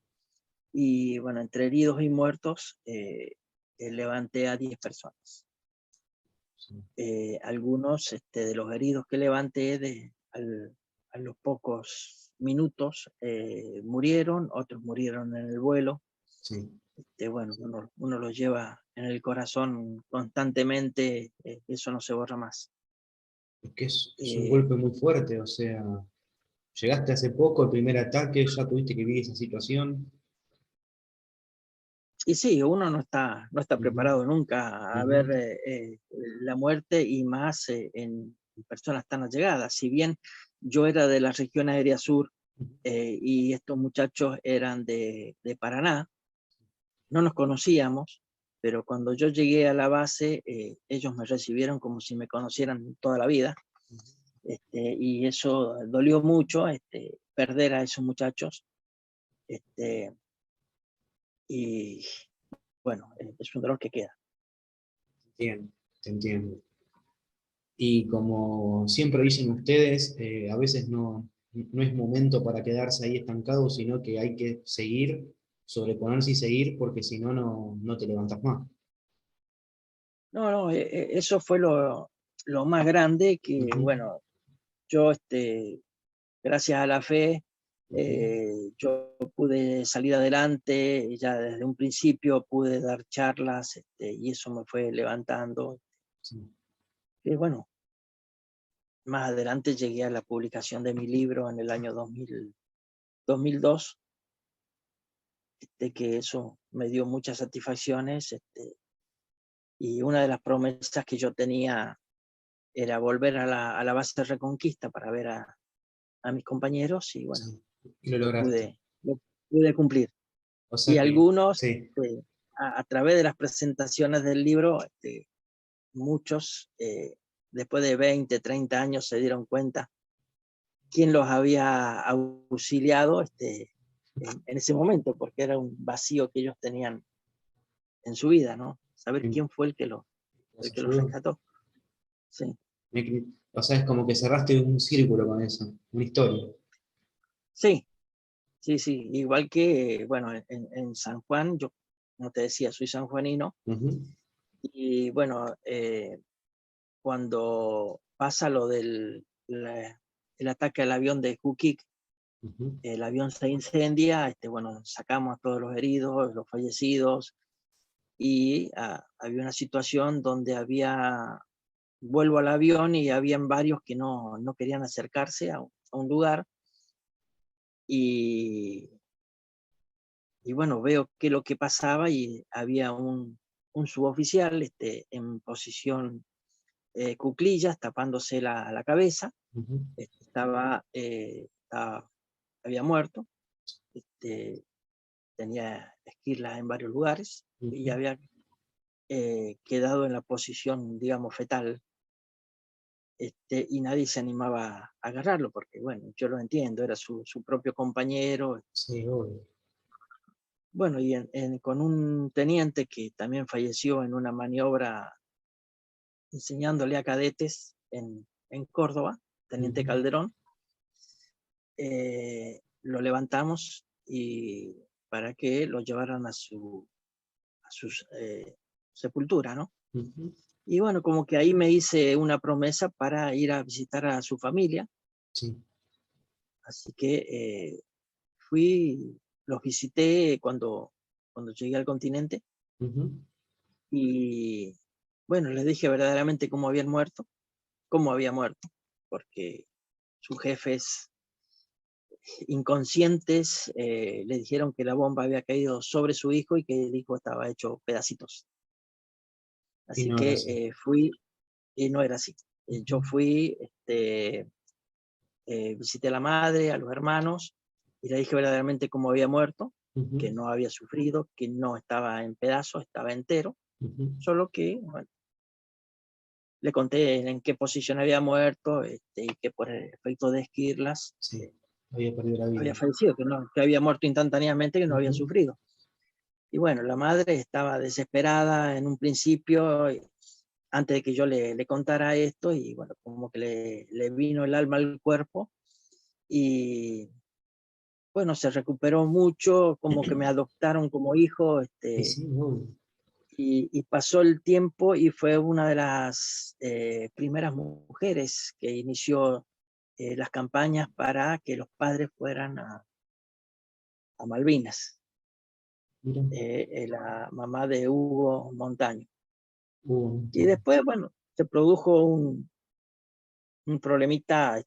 [SPEAKER 2] y bueno, entre heridos y muertos, levanté a 10 personas.
[SPEAKER 1] Sí.
[SPEAKER 2] Algunos de los heridos que levanté a los pocos minutos murieron, otros murieron en el vuelo.
[SPEAKER 1] Sí.
[SPEAKER 2] Bueno, uno lo lleva en el corazón constantemente, eso no se borra más.
[SPEAKER 1] Es que es un
[SPEAKER 2] Eh,
[SPEAKER 1] golpe muy fuerte, o sea, llegaste hace poco, el primer ataque, ya tuviste que vivir esa situación.
[SPEAKER 2] y sí, uno no está
[SPEAKER 1] Ujú.
[SPEAKER 2] preparado nunca a
[SPEAKER 1] Ujú.
[SPEAKER 2] ver la muerte, y más en personas tan allegadas. Si bien yo era de la región aérea sur, y estos muchachos eran de Paraná, no nos conocíamos, pero cuando yo llegué a la base, ellos me recibieron como si me conocieran toda la vida, y eso dolió mucho, perder a esos muchachos, este, y bueno, es un dolor que queda.
[SPEAKER 1] Entiendo, te entiendo. Y como siempre dicen ustedes, a veces no es momento para quedarse ahí estancado, sino que hay que seguir, sobreponerse y seguir, porque si no, no te levantas más.
[SPEAKER 2] No, no, eso fue lo más grande que,
[SPEAKER 1] Ujú.
[SPEAKER 2] bueno, yo, gracias a la fe,
[SPEAKER 1] Ujú.
[SPEAKER 2] yo pude salir adelante, ya desde un principio pude dar charlas, y eso me fue levantando.
[SPEAKER 1] Sí.
[SPEAKER 2] Y bueno, más adelante llegué a la publicación de mi libro en el año 2002, que eso me dio muchas satisfacciones, Y una de las promesas que yo tenía era volver a la base de Reconquista para ver a mis compañeros, y bueno,
[SPEAKER 1] Sí. Y lo
[SPEAKER 2] lo
[SPEAKER 1] lograste.
[SPEAKER 2] pude, lo pude cumplir.
[SPEAKER 1] O
[SPEAKER 2] Y
[SPEAKER 1] sea que,
[SPEAKER 2] algunos,
[SPEAKER 1] sí,
[SPEAKER 2] a través de las presentaciones del libro, muchos, después de 20, 30 años, se dieron cuenta quién los había auxiliado en ese momento, porque era un vacío que ellos tenían en su vida, ¿no? Saber
[SPEAKER 1] sí,
[SPEAKER 2] quién fue
[SPEAKER 1] los
[SPEAKER 2] el que los
[SPEAKER 1] ayudó.
[SPEAKER 2] rescató. Sí,
[SPEAKER 1] O sea, es como que cerraste un círculo con eso, una historia.
[SPEAKER 2] sí, sí, sí. Igual que, bueno, en San Juan, yo, como te decía, soy sanjuanino,
[SPEAKER 1] Ujú,
[SPEAKER 2] y bueno, cuando pasa lo el ataque al avión de Juquic,
[SPEAKER 1] ujú.
[SPEAKER 2] el avión se incendia, bueno, sacamos a todos los heridos, los fallecidos, y había una situación donde vuelvo al avión y habían varios que no querían acercarse a un lugar, y, y bueno, veo qué es lo que pasaba, y había un suboficial en posición cuclillas, tapándose la cabeza.
[SPEAKER 1] Ujú,
[SPEAKER 2] Había muerto, este, tenía esquirlas en varios lugares, y
[SPEAKER 1] ujú.
[SPEAKER 2] había quedado en la posición, digamos, fetal, y nadie se animaba a agarrarlo, porque, bueno, yo lo entiendo, era su propio compañero.
[SPEAKER 1] Sí, obvio.
[SPEAKER 2] Bueno, y con un teniente que también falleció en una maniobra enseñándole a cadetes en Córdoba, Teniente
[SPEAKER 1] Ujú.
[SPEAKER 2] Calderón, lo levantamos y para que lo llevaran a su sepultura, ¿no?
[SPEAKER 1] Ujú.
[SPEAKER 2] Y bueno, como que ahí me hice una promesa para ir a visitar a su familia,
[SPEAKER 1] Sí.
[SPEAKER 2] así que fui, los visité cuando llegué al continente,
[SPEAKER 1] Ujú.
[SPEAKER 2] y bueno, les dije verdaderamente cómo había muerto, porque sus jefes inconscientes le dijeron que la bomba había caído sobre su hijo y que el hijo estaba hecho pedacitos.
[SPEAKER 1] Y
[SPEAKER 2] Así
[SPEAKER 1] no era
[SPEAKER 2] que
[SPEAKER 1] así.
[SPEAKER 2] fui, y no era así.
[SPEAKER 1] Ujú.
[SPEAKER 2] Yo fui, visité a la madre, a los hermanos, y le dije verdaderamente cómo había muerto, que
[SPEAKER 1] Ujú.
[SPEAKER 2] no había sufrido, que no estaba en pedazos, estaba entero,
[SPEAKER 1] Ujú.
[SPEAKER 2] solo que, bueno, le conté en qué posición había muerto, y que por el efecto de esquirlas
[SPEAKER 1] Sí, había perdido la vida.
[SPEAKER 2] había fallecido, que había muerto instantáneamente, que no había
[SPEAKER 1] Ujú.
[SPEAKER 2] sufrido. Y bueno, la madre estaba desesperada en un principio, antes de que yo le contara esto, y bueno, como que le vino el alma al cuerpo, y bueno, se recuperó mucho, como que me adoptaron como hijo,
[SPEAKER 1] Y sí, obvio.
[SPEAKER 2] y pasó el tiempo, y fue una de las primeras mujeres que inició las campañas para que los padres fueran a Malvinas,
[SPEAKER 1] Mira,
[SPEAKER 2] la mamá de Hugo Montaño.
[SPEAKER 1] hubo,
[SPEAKER 2] Y después, bueno, se produjo un problemita,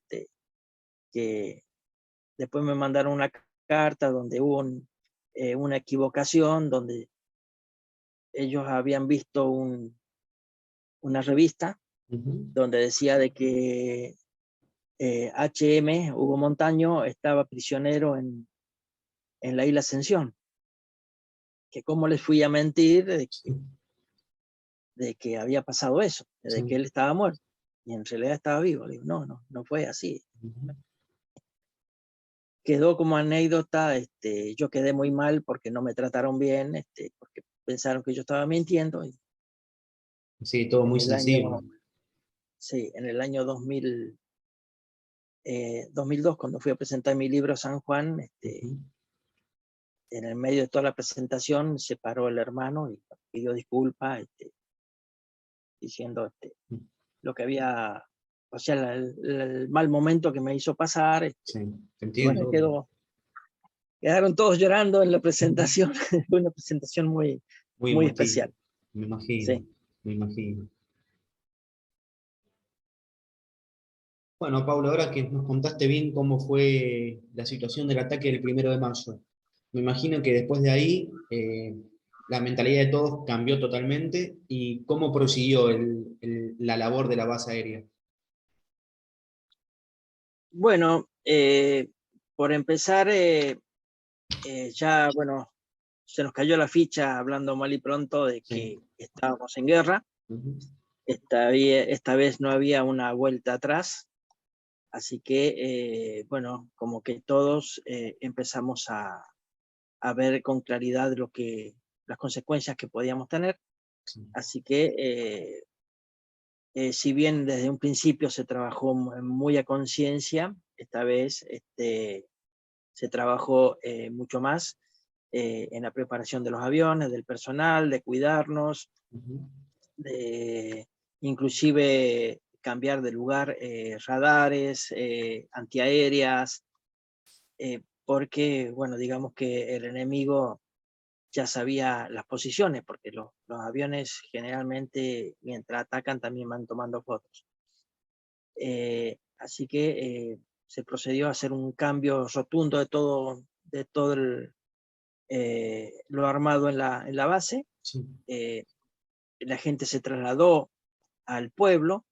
[SPEAKER 2] que después me mandaron una carta donde hubo una equivocación, donde ellos habían visto una revista
[SPEAKER 1] ujú.
[SPEAKER 2] donde decía de que HM, Hugo Montaño, estaba prisionero en la isla Ascensión, que cómo les fui a mentir
[SPEAKER 1] Sí,
[SPEAKER 2] de que había pasado eso, de que
[SPEAKER 1] sí.
[SPEAKER 2] él estaba muerto, y en realidad estaba vivo. Le digo, no fue así.
[SPEAKER 1] Ujú.
[SPEAKER 2] Quedó como anécdota, yo quedé muy mal porque no me trataron bien, porque pensaron que yo estaba mintiendo, y
[SPEAKER 1] Sí, todo
[SPEAKER 2] en
[SPEAKER 1] muy
[SPEAKER 2] el año,
[SPEAKER 1] sensible.
[SPEAKER 2] sí, en el año 2002, cuando fui a presentar mi libro San Juan,
[SPEAKER 1] Ujú.
[SPEAKER 2] en el medio de toda la presentación se paró el hermano y pidió disculpas, diciendo lo que había, o sea, el mal momento que me hizo pasar,
[SPEAKER 1] Sí, te
[SPEAKER 2] y bueno,
[SPEAKER 1] entiendo.
[SPEAKER 2] quedaron todos llorando en la presentación. Fue una presentación muy,
[SPEAKER 1] Muy
[SPEAKER 2] muy
[SPEAKER 1] emotivo,
[SPEAKER 2] especial.
[SPEAKER 1] me imagino,
[SPEAKER 2] Sí.
[SPEAKER 1] me imagino. Bueno, Pablo, ahora que nos contaste bien cómo fue la situación del ataque del 1 de mayo, me imagino que después de ahí la mentalidad de todos cambió totalmente y cómo prosiguió la labor de la base aérea.
[SPEAKER 2] Bueno, por empezar, ya, bueno, se nos cayó la ficha, hablando mal y pronto, de
[SPEAKER 1] Sí.
[SPEAKER 2] que estábamos en guerra.
[SPEAKER 1] Ujú.
[SPEAKER 2] Esta vez no había una vuelta atrás, así que, bueno, como que todos empezamos a ver con claridad las consecuencias que podíamos tener.
[SPEAKER 1] Sí.
[SPEAKER 2] Así que, si bien desde un principio se trabajó muy a conciencia, esta vez se trabajó mucho más en la preparación de los aviones, del personal, de cuidarnos,
[SPEAKER 1] Ujú.
[SPEAKER 2] de inclusive cambiar de lugar radares, antiaéreas, porque, bueno, digamos que el enemigo ya sabía las posiciones, porque los aviones generalmente mientras atacan también van tomando fotos. Así que se procedió a hacer un cambio rotundo de todo lo armado en la base.
[SPEAKER 1] Sí.
[SPEAKER 2] Eh, la gente se trasladó al pueblo,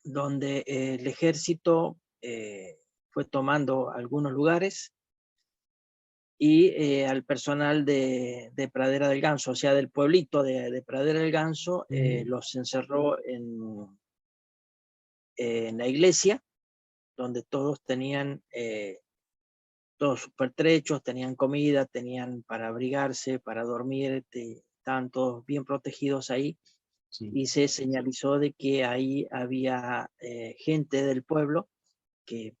[SPEAKER 2] donde el ejército fue tomando algunos lugares y al personal de Pradera del Ganso, o sea, del pueblito de Pradera del Ganso,
[SPEAKER 1] Ujú.
[SPEAKER 2] los encerró en la iglesia, donde todos tenían todos sus pertrechos, tenían comida, tenían para abrigarse, para dormir, estaban todos bien protegidos ahí,
[SPEAKER 1] Sí.
[SPEAKER 2] y se señalizó de que ahí había gente del pueblo que,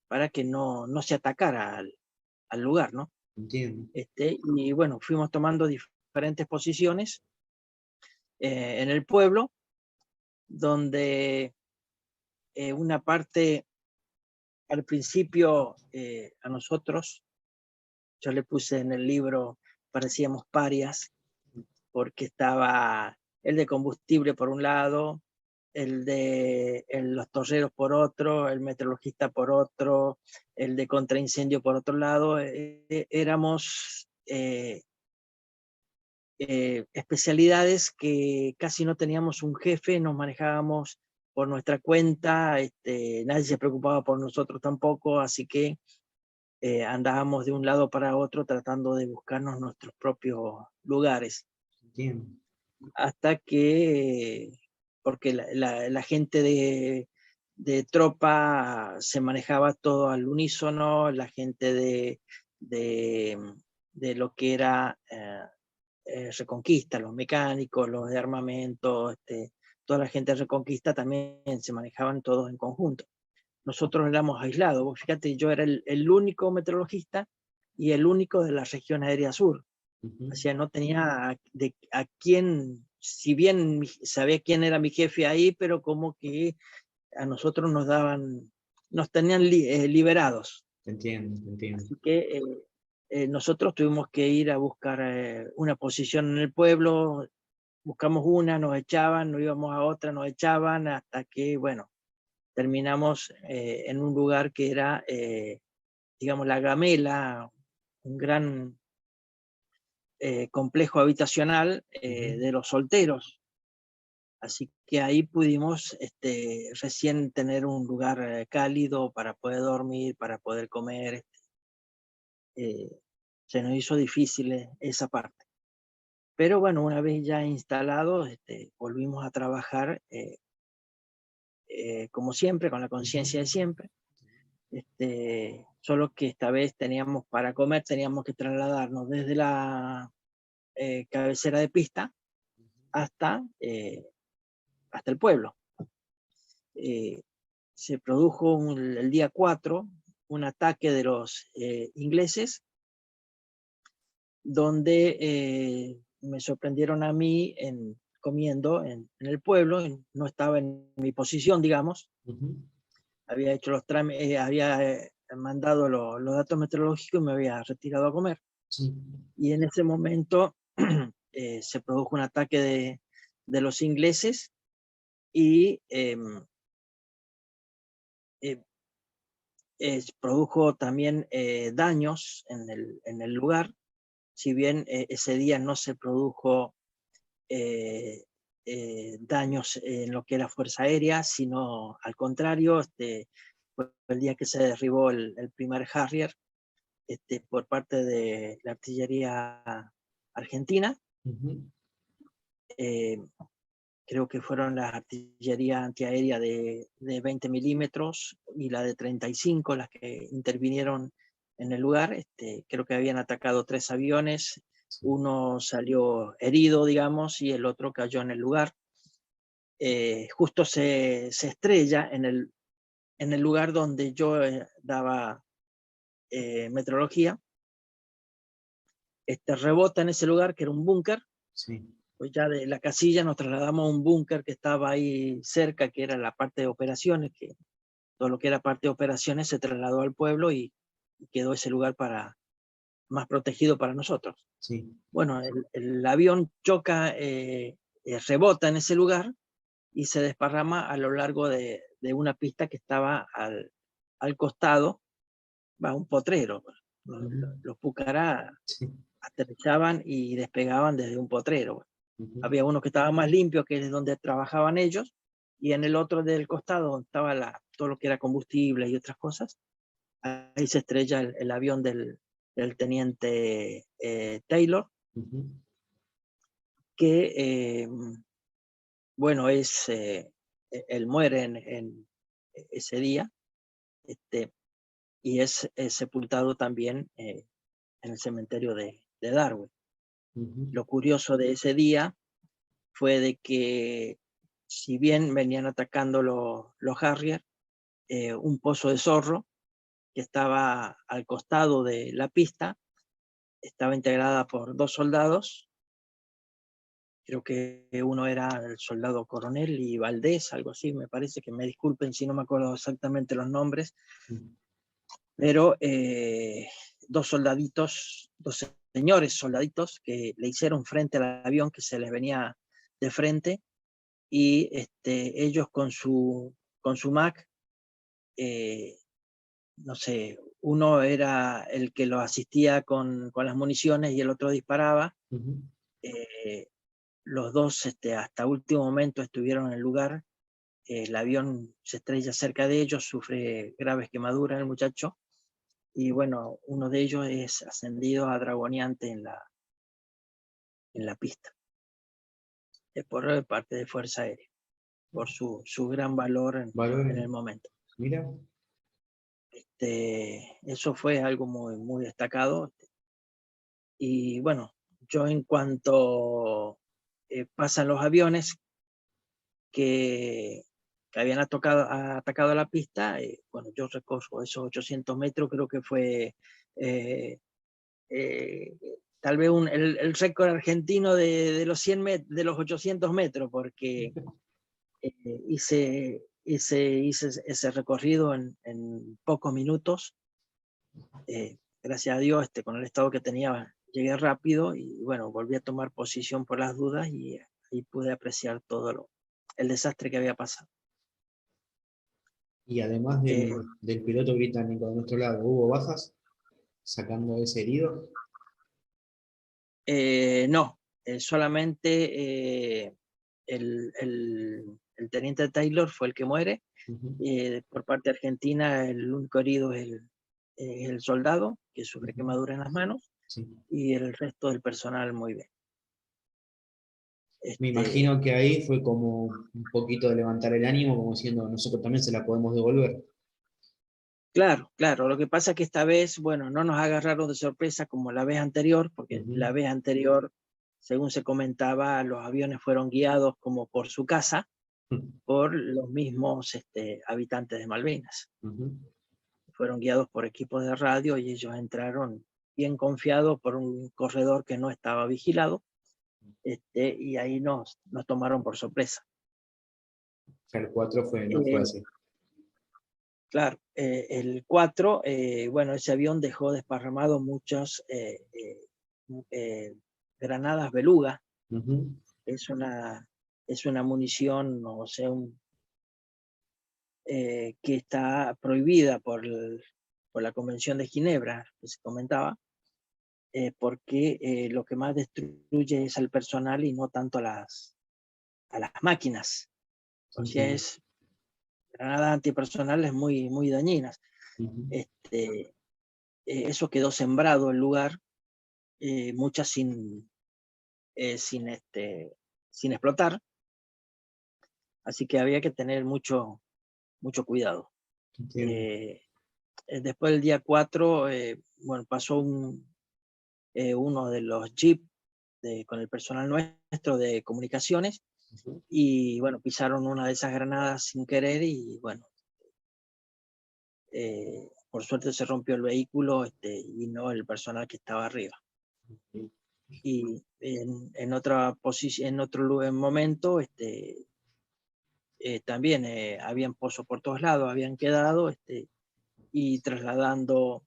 [SPEAKER 2] para que no se atacara al lugar, ¿no?
[SPEAKER 1] Entiendo.
[SPEAKER 2] Y bueno, fuimos tomando diferentes posiciones en el pueblo, donde una parte al principio a nosotros, yo le puse en el libro, parecíamos parias, porque estaba el de combustible por un lado, los torreros por otro, el meteorologista por otro, el de contraincendio por otro lado. Éramos especialidades que casi no teníamos un jefe, nos manejábamos por nuestra cuenta, nadie se preocupaba por nosotros tampoco, así que andábamos de un lado para otro tratando de buscarnos nuestros propios lugares.
[SPEAKER 1] Entiendo.
[SPEAKER 2] Hasta que, porque la gente de tropa se manejaba todo al unísono, la gente de, de lo que era Reconquista, los mecánicos, los de armamento, toda la gente de Reconquista también se manejaban todos en conjunto. Nosotros éramos aislados. Vos fíjate, yo era el único meteorologista y el único de la región aérea sur.
[SPEAKER 1] Ujú.
[SPEAKER 2] O sea, no tenía a quién, si bien sabía quién era mi jefe ahí, pero como que a nosotros nos tenían liberados.
[SPEAKER 1] Entiendo, entiendo.
[SPEAKER 2] Así que nosotros tuvimos que ir a buscar una posición en el pueblo, buscamos una, nos echaban, nos íbamos a otra, nos echaban, hasta que, bueno, terminamos en un lugar que era, digamos, La Gamela, un gran complejo habitacional
[SPEAKER 1] Ujú.
[SPEAKER 2] de los solteros. Así que ahí pudimos recién tener un lugar cálido para poder dormir, para poder comer. Eh, Se nos hizo difícil esa parte. Pero bueno, una vez ya instalados, volvimos a trabajar como siempre, con la
[SPEAKER 1] Ujú.
[SPEAKER 2] conciencia de siempre. Solo que esta vez teníamos para comer, teníamos que trasladarnos desde la cabecera de pista hasta, hasta el pueblo. Eh, Se produjo el día 4 un ataque de los ingleses, donde me sorprendieron a mí comiendo en el pueblo, no estaba en mi posición, digamos,
[SPEAKER 1] Ujú.
[SPEAKER 2] había hecho había mandado los datos meteorológicos y me había retirado a comer.
[SPEAKER 1] Sí.
[SPEAKER 2] Y en ese momento se produjo un ataque de los ingleses y eh, produjo también daños en el lugar. si bien ese día no se produjo daños en lo que era Fuerza Aérea, sino al contrario, fue el día que se derribó el primer Harrier por parte de la artillería argentina. Creo que fueron la artillería antiaérea de 20 milímetros y la de 35 las que intervinieron en el lugar. Creo que habían atacado 3 aviones, uno salió herido, digamos, y el otro cayó en el lugar. Justo se estrella en el lugar donde yo daba meteorología. Rebota en ese lugar, que era un búnker.
[SPEAKER 1] Sí.
[SPEAKER 2] Pues ya de la casilla nos trasladamos a un búnker que estaba ahí cerca, que era la parte de operaciones, que todo lo que era parte de operaciones se trasladó al pueblo y quedó ese lugar más protegido para nosotros.
[SPEAKER 1] Sí.
[SPEAKER 2] Bueno, el avión choca, rebota en ese lugar y se desparrama a lo largo de una pista que estaba al costado, va un potrero. Los Pucará aterrizaban y despegaban desde un potrero. Había uno que estaba más limpio, que es donde trabajaban ellos, y en el otro del costado, donde estaba todo lo que era combustible y otras cosas, ahí se estrella el avión del teniente Taylor, que, bueno, él muere en ese día, y es sepultado también en el cementerio de Darwin. Lo curioso de ese día fue de que, si bien venían atacando los Harrier, un pozo de zorro que estaba al costado de la pista estaba integrada por 2 soldados. Creo que uno era el soldado Coronel y Valdés, algo así, me parece, que me disculpen si no me acuerdo exactamente los nombres, pero 2 soldaditos, 2 señores soldaditos que le hicieron frente al avión que se les venía de frente, y ellos con su Mac, no sé, uno era el que lo asistía con las municiones y el otro disparaba. Los dos hasta último momento estuvieron en el lugar. El avión se estrella cerca de ellos, sufre graves quemaduras el muchacho, y bueno, uno de ellos es ascendido a dragoneante en la pista, por parte de Fuerza Aérea, por su gran valor en el momento.
[SPEAKER 1] Mira.
[SPEAKER 2] Eso fue algo muy, muy destacado. Y bueno, yo en cuanto pasan los aviones que habían atacado la pista, bueno, yo recorro esos 800 metros, creo que fue eh, eh, tal vez el récord argentino de los 800 metros, porque hice ese recorrido en pocos minutos. Gracias a Dios, con el estado que tenía, llegué rápido y bueno, volví a tomar posición por las dudas, y pude apreciar todo el desastre que había pasado.
[SPEAKER 1] Y además del piloto británico de nuestro lado, ¿hubo bajas sacando ese herido?
[SPEAKER 2] No, solamente el teniente Taylor fue el que muere. Por parte argentina, el único herido es el soldado, que sufre quemadura en las manos,
[SPEAKER 1] Sí.
[SPEAKER 2] y el resto del personal muy bien.
[SPEAKER 1] Me imagino que ahí fue como un poquito de levantar el ánimo, como diciendo, nosotros también se la podemos devolver.
[SPEAKER 2] Claro, claro. Lo que pasa es que esta vez, bueno, no nos agarraron de sorpresa como la vez anterior, porque la vez anterior, según se comentaba, los aviones fueron guiados como por su casa, por los mismos habitantes de Malvinas. Fueron guiados por equipos de radio y ellos entraron bien confiados por un corredor que no estaba vigilado, y ahí nos tomaron por sorpresa.
[SPEAKER 1] Ya el 4 no fue así.
[SPEAKER 2] Claro, el 4, bueno, ese avión dejó desparramado muchas granadas beluga. Es una munición, o sea, que está prohibida por la Convención de Ginebra, que se comentaba, porque lo que más destruye es al personal y no tanto a las máquinas. O sea, granadas antipersonales muy dañinas. Eso quedó sembrado el lugar, muchas sin explotar, así que había que tener mucho cuidado. Después del día 4, bueno, pasó uno de los jeeps con el personal nuestro de comunicaciones, y bueno, pisaron una de esas granadas sin querer, y bueno, por suerte se rompió el vehículo, y no el personal que estaba arriba. Y en otra posición, en otro momento, también habían pozos por todos lados, habían quedado, y trasladando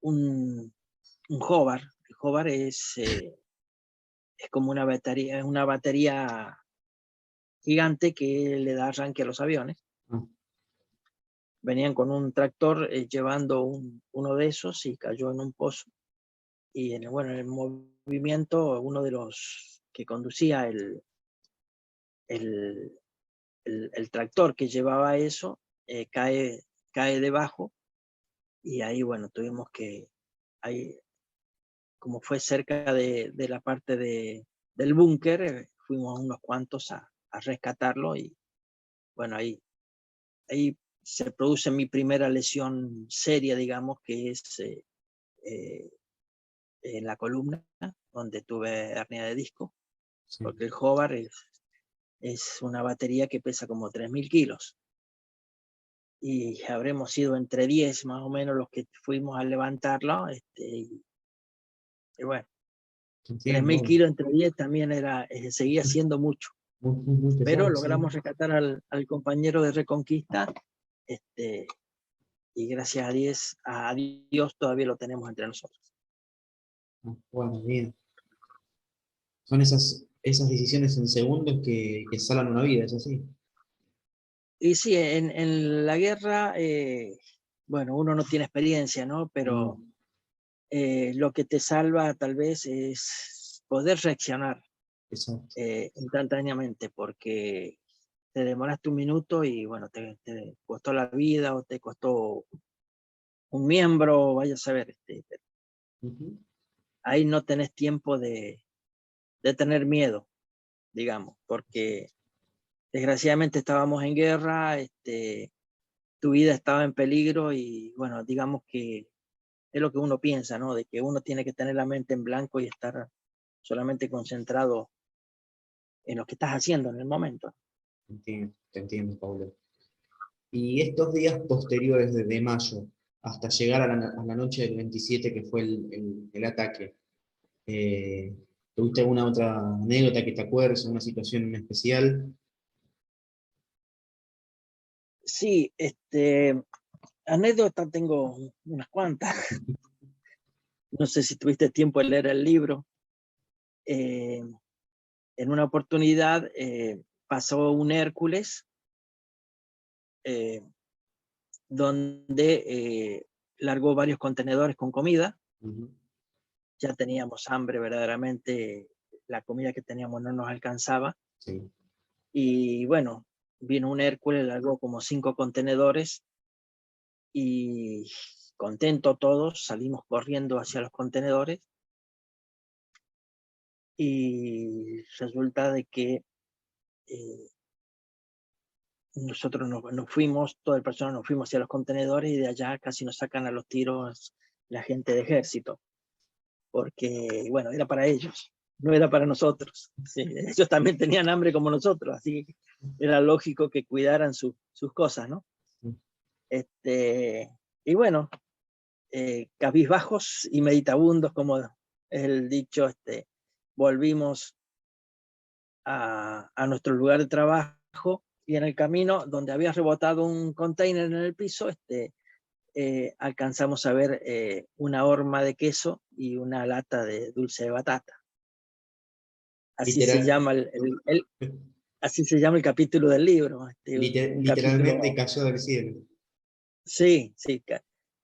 [SPEAKER 2] un hover. El hover es como una batería gigante que le da arranque a los aviones. Venían con un tractor llevando uno de esos, y cayó en un pozo. Y en el movimiento, uno de los que conducía el tractor que llevaba eso, cae debajo, y ahí, bueno, tuvimos que, ahí, como fue cerca de la parte del búnker, fuimos unos cuantos a rescatarlo, y bueno, ahí se produce mi primera lesión seria, digamos, que es en la columna, donde tuve hernia de disco, porque el hover es una batería que pesa como 3.000 kilos. Y habremos sido entre 10 más o menos los que fuimos a levantarlo, y bueno, 3.000 kilos entre 10 también seguía siendo mucho.
[SPEAKER 1] Muy
[SPEAKER 2] Pero
[SPEAKER 1] pesado,
[SPEAKER 2] logramos rescatar al compañero de Reconquista, y gracias a Dios todavía lo tenemos entre nosotros.
[SPEAKER 1] Bueno, bien. Son esas decisiones en segundos que salvan una vida, ¿es así?
[SPEAKER 2] Y sí, en la guerra, bueno, uno no tiene experiencia, ¿no? Pero lo que te salva tal vez es poder reaccionar instantáneamente, porque te demoraste un minuto y bueno, te costó la vida o te costó un miembro, vaya a saber. Ahí no tenés tiempo de tener miedo, digamos, porque desgraciadamente estábamos en guerra, tu vida estaba en peligro, y bueno, digamos que es lo que uno piensa, ¿no? De que uno tiene que tener la mente en blanco y estar solamente concentrado en lo que estás haciendo en el momento.
[SPEAKER 1] Te entiendo, Pablo. Y estos días posteriores de mayo, hasta llegar a la noche del 27, que fue el ataque, ¿tuviste alguna otra anécdota que te acuerdes, una situación en especial?
[SPEAKER 2] Sí, anécdotas tengo unas cuantas. No sé si tuviste tiempo de leer el libro. En una oportunidad pasó un Hércules, donde largó varios contenedores con comida. Ya teníamos hambre, verdaderamente la comida que teníamos no nos alcanzaba.
[SPEAKER 1] Sí.
[SPEAKER 2] Y bueno, vino un Hércules, largó como 5 contenedores, y contentos todos, salimos corriendo hacia los contenedores, y resulta de que nosotros nos fuimos, todo el personal nos fuimos hacia los contenedores, y de allá casi nos sacan a los tiros la gente de ejército, porque bueno, era para ellos, no era para nosotros. Sí, ellos también tenían hambre como nosotros, así que era lógico que cuidaran sus cosas, ¿no? Y bueno, cabizbajos y meditabundos, como es el dicho, volvimos a nuestro lugar de trabajo, y en el camino, donde había rebotado un container en el piso, alcanzamos a ver una horma de queso y una lata de dulce de batata. Así se
[SPEAKER 1] Literal,
[SPEAKER 2] llama así se llama el capítulo del libro. Un
[SPEAKER 1] literalmente
[SPEAKER 2] capítulo,
[SPEAKER 1] cayó del cielo.
[SPEAKER 2] sí, sí,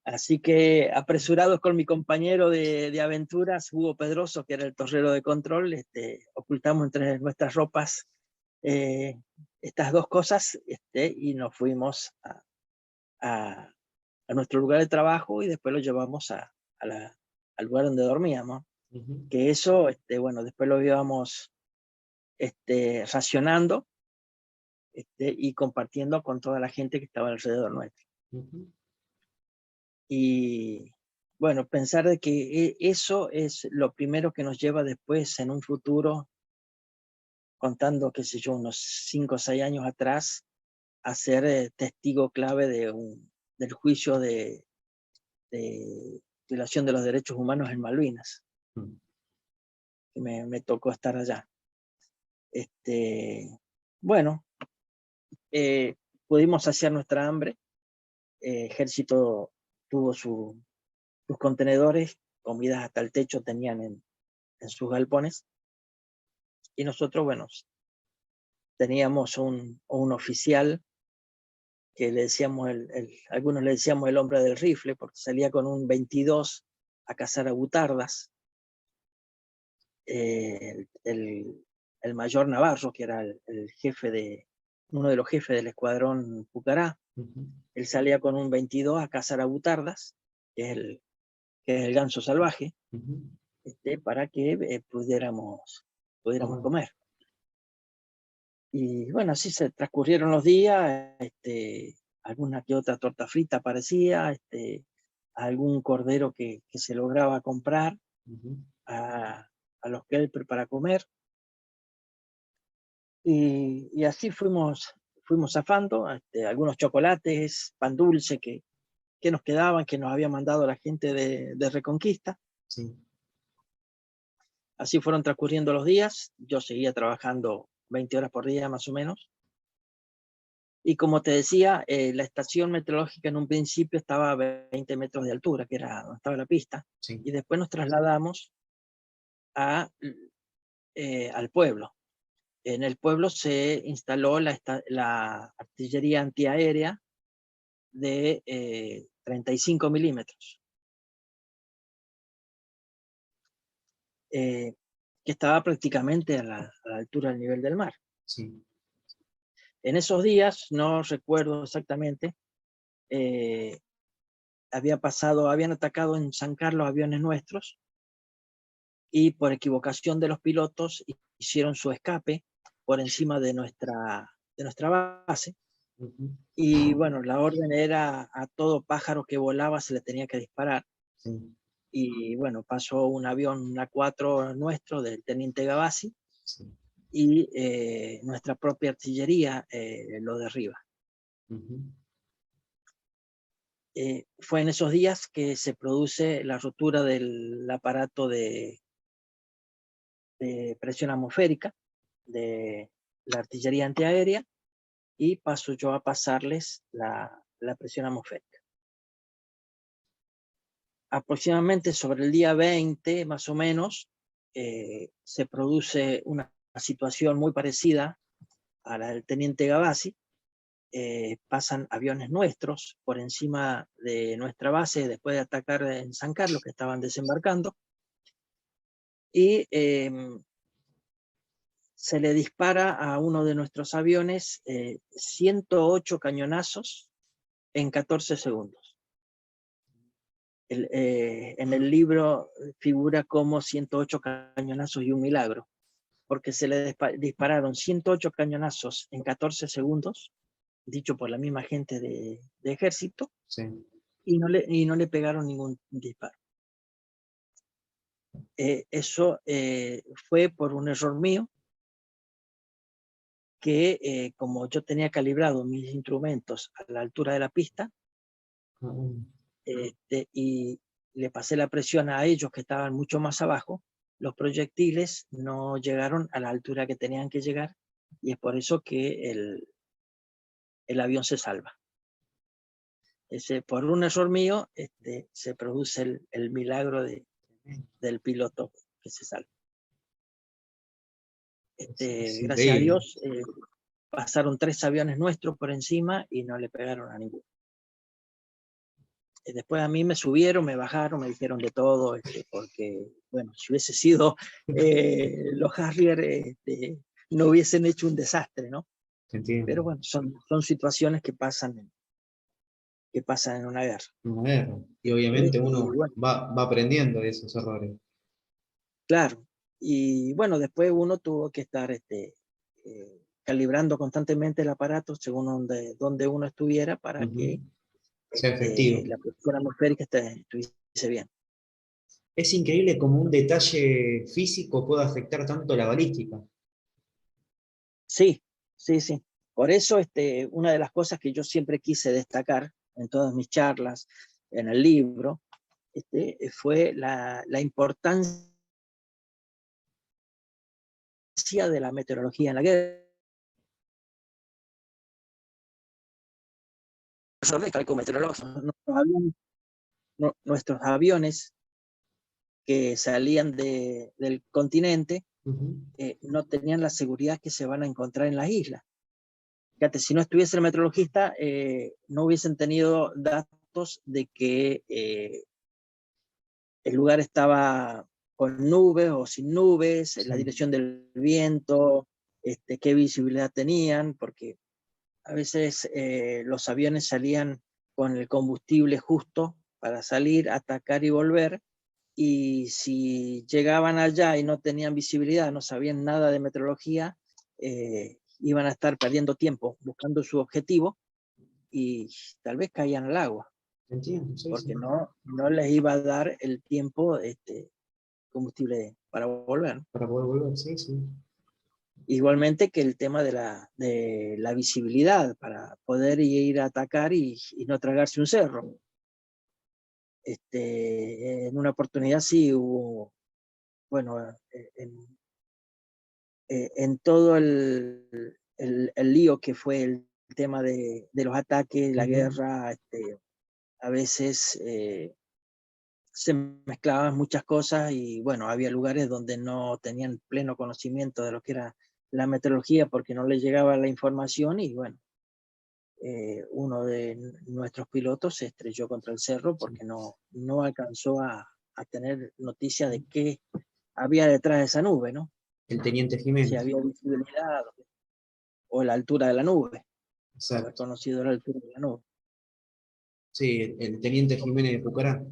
[SPEAKER 2] Así que apresurados con mi compañero de aventuras, Hugo Pedroso, que era el torrero de control, ocultamos entre nuestras ropas estas dos cosas, y nos fuimos a nuestro lugar de trabajo y después lo llevamos al lugar donde dormíamos. Que eso, bueno, después lo íbamos racionando y compartiendo con toda la gente que estaba alrededor nuestro. Y bueno, pensar de que eso es lo primero que nos lleva después en un futuro, contando, qué sé yo, unos 5 o 6 años atrás, a ser testigo clave del juicio de violación de los derechos humanos en Malvinas. Que me tocó estar allá. Bueno, pudimos saciar nuestra hambre. Ejército tuvo sus contenedores, comidas hasta el techo tenían en sus galpones. Y nosotros, bueno, teníamos un oficial que le decíamos, algunos le decíamos el hombre del rifle, porque salía con un 22 a cazar a butardas. El mayor Navarro, que era uno de los jefes del escuadrón Pucará, él salía con un 22 a cazar a butardas, que es el ganso salvaje, para que pudiéramos comer. Y bueno, así se transcurrieron los días, alguna que otra torta frita aparecía, algún cordero que se lograba comprar a los kelper para comer. Y así fuimos zafando, algunos chocolates, pan dulce que nos quedaban, que nos había mandado la gente de Reconquista.
[SPEAKER 1] Sí.
[SPEAKER 2] Así fueron transcurriendo los días, yo seguía trabajando 20 horas por día más o menos. Y como te decía, la estación meteorológica en un principio estaba a 20 metros de altura, que era donde estaba la pista,
[SPEAKER 1] Sí.
[SPEAKER 2] y después nos trasladamos al pueblo. En el pueblo se instaló la artillería antiaérea de 35 milímetros, que estaba prácticamente a la altura del nivel del mar.
[SPEAKER 1] Sí.
[SPEAKER 2] En esos días, no recuerdo exactamente, habían atacado en San Carlos aviones nuestros y por equivocación de los pilotos hicieron su escape por encima de nuestra base. Y bueno, la orden era a todo pájaro que volaba se le tenía que disparar.
[SPEAKER 1] Sí.
[SPEAKER 2] Y bueno, pasó un avión, un A4 nuestro, del teniente Gavassi,
[SPEAKER 1] Sí.
[SPEAKER 2] y nuestra propia artillería lo derriba. Fue en esos días que se produce la rotura del aparato de presión atmosférica de la artillería antiaérea, y paso yo a pasarles la presión atmosférica. Aproximadamente sobre el día 20, más o menos, se produce una situación muy parecida a la del teniente Gavassi. Pasan aviones nuestros por encima de nuestra base después de atacar en San Carlos, que estaban desembarcando, y se le dispara a uno de nuestros aviones 108 cañonazos en 14 segundos. En el libro figura como 108 cañonazos y un milagro, porque se le dispararon 108 cañonazos en 14 segundos, dicho por la misma gente de ejército,
[SPEAKER 1] Sí.
[SPEAKER 2] y no le pegaron ningún disparo. Eso fue por un error mío, que como yo tenía calibrado mis instrumentos a la altura de la pista, y le pasé la presión a ellos que estaban mucho más abajo, los proyectiles no llegaron a la altura que tenían que llegar, y es por eso que el avión se salva. Por un error mío se produce el milagro del piloto que se salva.
[SPEAKER 1] Es
[SPEAKER 2] Gracias a
[SPEAKER 1] increíble.
[SPEAKER 2] Dios pasaron 3 aviones nuestros por encima y no le pegaron a ninguno. Después a mí me subieron, me bajaron, me dijeron de todo, porque, bueno, si hubiese sido los Harrier, no hubiesen hecho un desastre, ¿no?
[SPEAKER 1] Entiendo.
[SPEAKER 2] Pero bueno, son situaciones que pasan en una guerra.
[SPEAKER 1] Una guerra. Y obviamente
[SPEAKER 2] Y
[SPEAKER 1] uno
[SPEAKER 2] bueno,
[SPEAKER 1] va aprendiendo de esos errores.
[SPEAKER 2] claro. Y bueno, después uno tuvo que estar calibrando constantemente el aparato según donde uno estuviera para
[SPEAKER 1] Ujú.
[SPEAKER 2] que
[SPEAKER 1] Sea efectivo.
[SPEAKER 2] la presión atmosférica estuviese bien.
[SPEAKER 1] Es increíble cómo un detalle físico puede afectar tanto la balística.
[SPEAKER 2] Sí, sí, sí. Por eso una de las cosas que yo siempre quise destacar en todas mis charlas, en el libro, fue la importancia de la meteorología en la guerra. De cálculo meteorológico. Nuestros aviones que salían del continente
[SPEAKER 1] Ujú.
[SPEAKER 2] no tenían la seguridad que se van a encontrar en las islas. Fíjate, si no estuviese el meteorologista, no hubiesen tenido datos de que el lugar estaba con nubes o sin nubes, la
[SPEAKER 1] Sí.
[SPEAKER 2] dirección del viento, qué visibilidad tenían, porque a veces los aviones salían con el combustible justo para salir, atacar y volver, y si llegaban allá y no tenían visibilidad, no sabían nada de meteorología, iban a estar perdiendo tiempo buscando su objetivo y tal vez caían al agua,
[SPEAKER 1] Entiendo, sí,
[SPEAKER 2] porque
[SPEAKER 1] sí.
[SPEAKER 2] no les iba a dar el tiempo combustible para volver.
[SPEAKER 1] Para poder volver, sí, sí.
[SPEAKER 2] Igualmente que el tema de la visibilidad para poder ir a atacar y no tragarse un cerro. En una oportunidad sí hubo, bueno, en todo el lío que fue el tema de los ataques, la
[SPEAKER 1] Ujú.
[SPEAKER 2] guerra, a veces se mezclaban muchas cosas y bueno, había lugares donde no tenían pleno conocimiento de lo que era la meteorología porque no les llegaba la información y bueno, uno de nuestros pilotos se estrelló contra el cerro
[SPEAKER 1] Sí.
[SPEAKER 2] porque no alcanzó a tener noticia de qué había detrás de esa nube, ¿no?
[SPEAKER 1] El teniente
[SPEAKER 2] Si
[SPEAKER 1] Jiménez.
[SPEAKER 2] había visibilidad o la altura de la nube, haber
[SPEAKER 1] Exacto.
[SPEAKER 2] conocido la altura de la nube.
[SPEAKER 1] Sí, el teniente Jiménez de Pucará.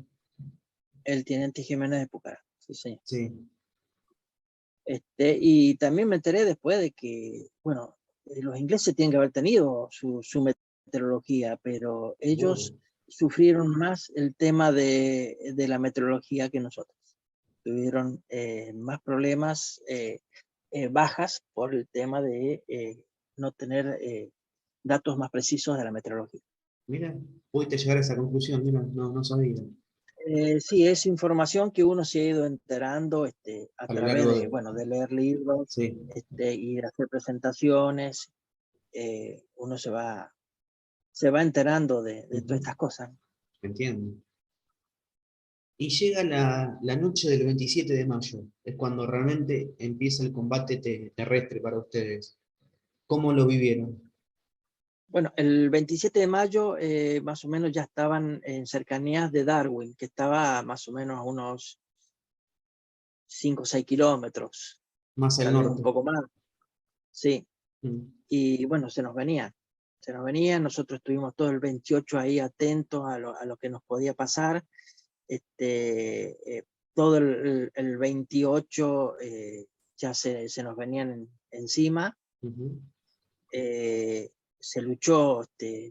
[SPEAKER 2] El teniente Jiménez de Pucará, sí, señor.
[SPEAKER 1] Sí.
[SPEAKER 2] Y también me enteré después de que, bueno, los ingleses tienen que haber tenido su meteorología, pero
[SPEAKER 1] Uh,
[SPEAKER 2] ellos sufrieron más el tema de la meteorología que nosotros. Tuvieron más problemas, bajas por el tema de no tener datos más precisos de la meteorología.
[SPEAKER 1] Mira, pudiste llegar a esa conclusión, mira, no, no sabía.
[SPEAKER 2] Sí, es información que uno se ha ido enterando a
[SPEAKER 1] A lo
[SPEAKER 2] través
[SPEAKER 1] largo
[SPEAKER 2] de,
[SPEAKER 1] de.
[SPEAKER 2] bueno, de leer libros
[SPEAKER 1] Sí.
[SPEAKER 2] y de hacer presentaciones. Uno se va enterando de todas
[SPEAKER 1] Ujú.
[SPEAKER 2] estas cosas.
[SPEAKER 1] Entiendo. Y llega la noche del 27 de mayo, es cuando realmente empieza el combate terrestre para ustedes. ¿Cómo lo vivieron?
[SPEAKER 2] Bueno, el 27 de mayo más o menos ya estaban en cercanías de Darwin, que estaba más o menos a unos 5 o 6 kilómetros,
[SPEAKER 1] Más al
[SPEAKER 2] tal vez un
[SPEAKER 1] norte.
[SPEAKER 2] poco más, sí.
[SPEAKER 1] Mm.
[SPEAKER 2] Y bueno, se nos venían, nosotros estuvimos todo el 28 ahí atentos a lo que nos podía pasar. Todo el 28 ya se nos venían encima.
[SPEAKER 1] Ujú.
[SPEAKER 2] eh, Se luchó,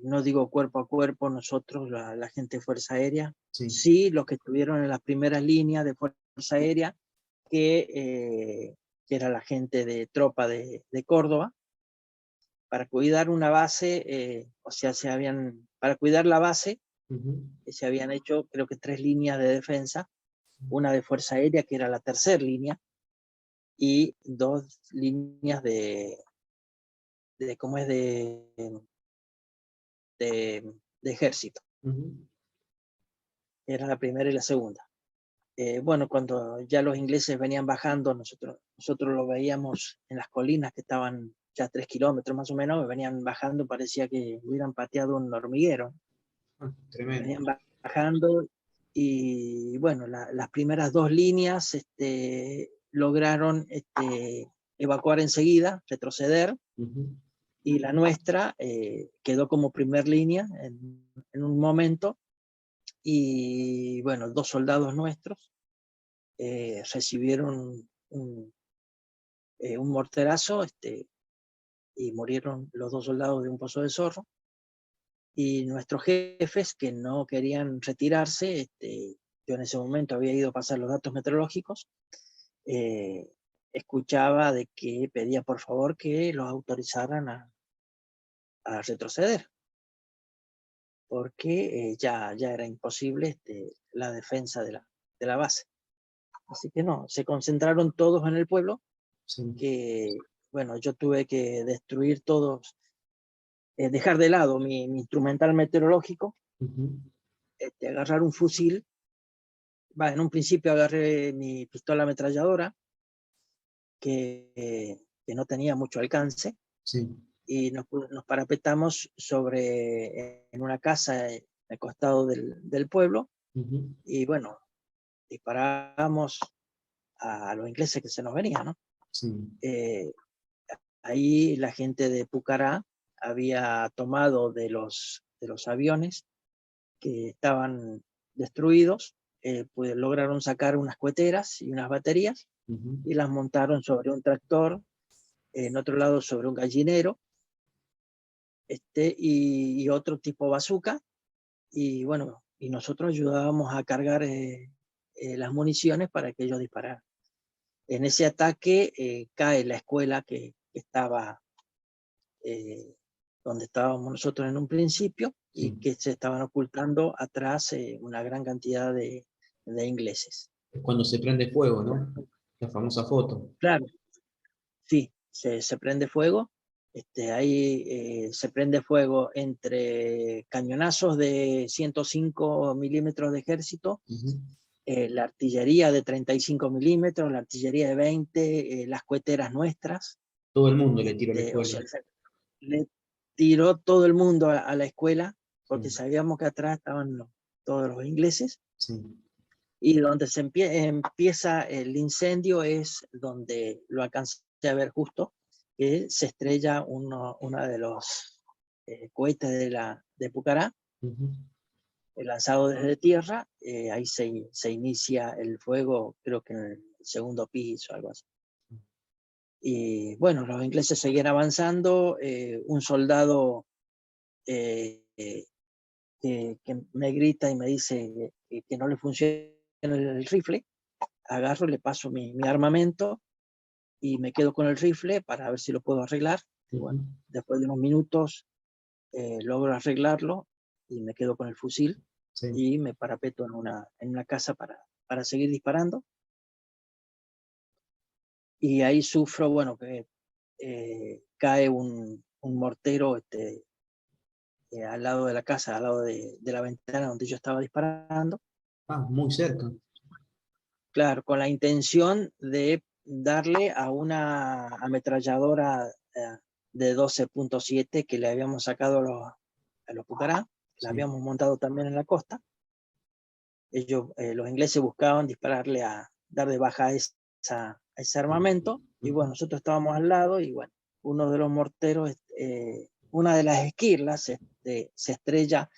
[SPEAKER 2] no digo cuerpo a cuerpo, nosotros, la gente de Fuerza Aérea,
[SPEAKER 1] Sí.
[SPEAKER 2] sí, los que estuvieron en las primeras líneas de Fuerza Aérea, que era la gente de tropa de Córdoba, para cuidar una base, o sea, para cuidar la base,
[SPEAKER 1] Ujú.
[SPEAKER 2] se habían hecho creo que 3 líneas de defensa, una de Fuerza Aérea, que era la tercera línea, y 2 líneas ¿cómo es? De ejército.
[SPEAKER 1] Ujú.
[SPEAKER 2] Era la primera y la segunda. Bueno, cuando ya los ingleses venían bajando, nosotros lo veíamos en las colinas que estaban ya 3 kilómetros más o menos, venían bajando, parecía que hubieran pateado un hormiguero.
[SPEAKER 1] Ah,
[SPEAKER 2] Venían
[SPEAKER 1] tremendo.
[SPEAKER 2] bajando, y bueno, las primeras 2 líneas lograron evacuar enseguida, retroceder, y la nuestra quedó como primer línea en un momento, y bueno, 2 soldados nuestros recibieron un morterazo, y murieron los 2 soldados de un pozo de Zorro, y nuestros jefes que no querían retirarse, yo en ese momento había ido a pasar los datos meteorológicos, escuchaba de que pedía por favor que los autorizaran a retroceder, porque ya era imposible la defensa de la base. Así que no, se concentraron todos en el pueblo,
[SPEAKER 1] Sí.
[SPEAKER 2] que bueno, yo tuve que destruir todos, dejar de lado mi instrumental meteorológico, agarrar un fusil. En un principio agarré mi pistola ametralladora, que no tenía mucho alcance,
[SPEAKER 1] Sí.
[SPEAKER 2] y nos parapetamos en una casa al costado del pueblo, y bueno, disparábamos a los ingleses que se nos venían, ¿no?
[SPEAKER 1] Sí.
[SPEAKER 2] Eh, Ahí la gente de Pucará había tomado de los aviones que estaban destruidos, pues lograron sacar unas coheteras y unas baterías, y las montaron sobre un tractor, en otro lado sobre un gallinero, y otro tipo bazooka, y bueno, y nosotros ayudábamos a cargar las municiones para que ellos dispararan. En ese ataque cae la escuela que estaba donde estábamos nosotros en un principio, y
[SPEAKER 1] Sí.
[SPEAKER 2] que se estaban ocultando atrás una gran cantidad de ingleses.
[SPEAKER 1] Es cuando se prende fuego, ¿no? La famosa foto.
[SPEAKER 2] Claro, sí, se prende fuego. Ahí se prende fuego entre cañonazos de 105 milímetros de ejército, la artillería de 35 milímetros, la artillería de 20, las coheteras nuestras.
[SPEAKER 1] Todo el mundo le tira a la
[SPEAKER 2] O
[SPEAKER 1] escuela.
[SPEAKER 2] sea, le tiró todo el mundo a la escuela, porque
[SPEAKER 1] Sí.
[SPEAKER 2] sabíamos que atrás estaban todos los ingleses,
[SPEAKER 1] Sí.
[SPEAKER 2] y donde empieza el incendio es donde lo alcancé a ver justo, que se estrella uno de los cohetes de Pucará, lanzado desde tierra. Ahí se inicia el fuego, creo que en el segundo piso, algo así. Y bueno, los ingleses seguían avanzando. Un soldado que me grita y me dice que no le funciona el rifle. Agarro, le paso mi armamento y me quedo con el rifle para ver si lo puedo arreglar. Y bueno, después de unos minutos logro arreglarlo, y me quedo con el fusil,
[SPEAKER 1] Sí.
[SPEAKER 2] y me parapeto en una casa para seguir disparando. Y ahí sufro, bueno, que cae un mortero al lado de la casa, al lado de la ventana donde yo estaba disparando.
[SPEAKER 1] Ah, muy cerca.
[SPEAKER 2] Claro, con la intención de darle a una ametralladora de 12.7 que le habíamos sacado a los Pucará, la
[SPEAKER 1] Sí.
[SPEAKER 2] habíamos montado también en la costa. Los ingleses buscaban dispararle dar de baja a ese armamento, y bueno, nosotros estábamos al lado, y bueno, uno de los morteros, una de las esquirlas se estrella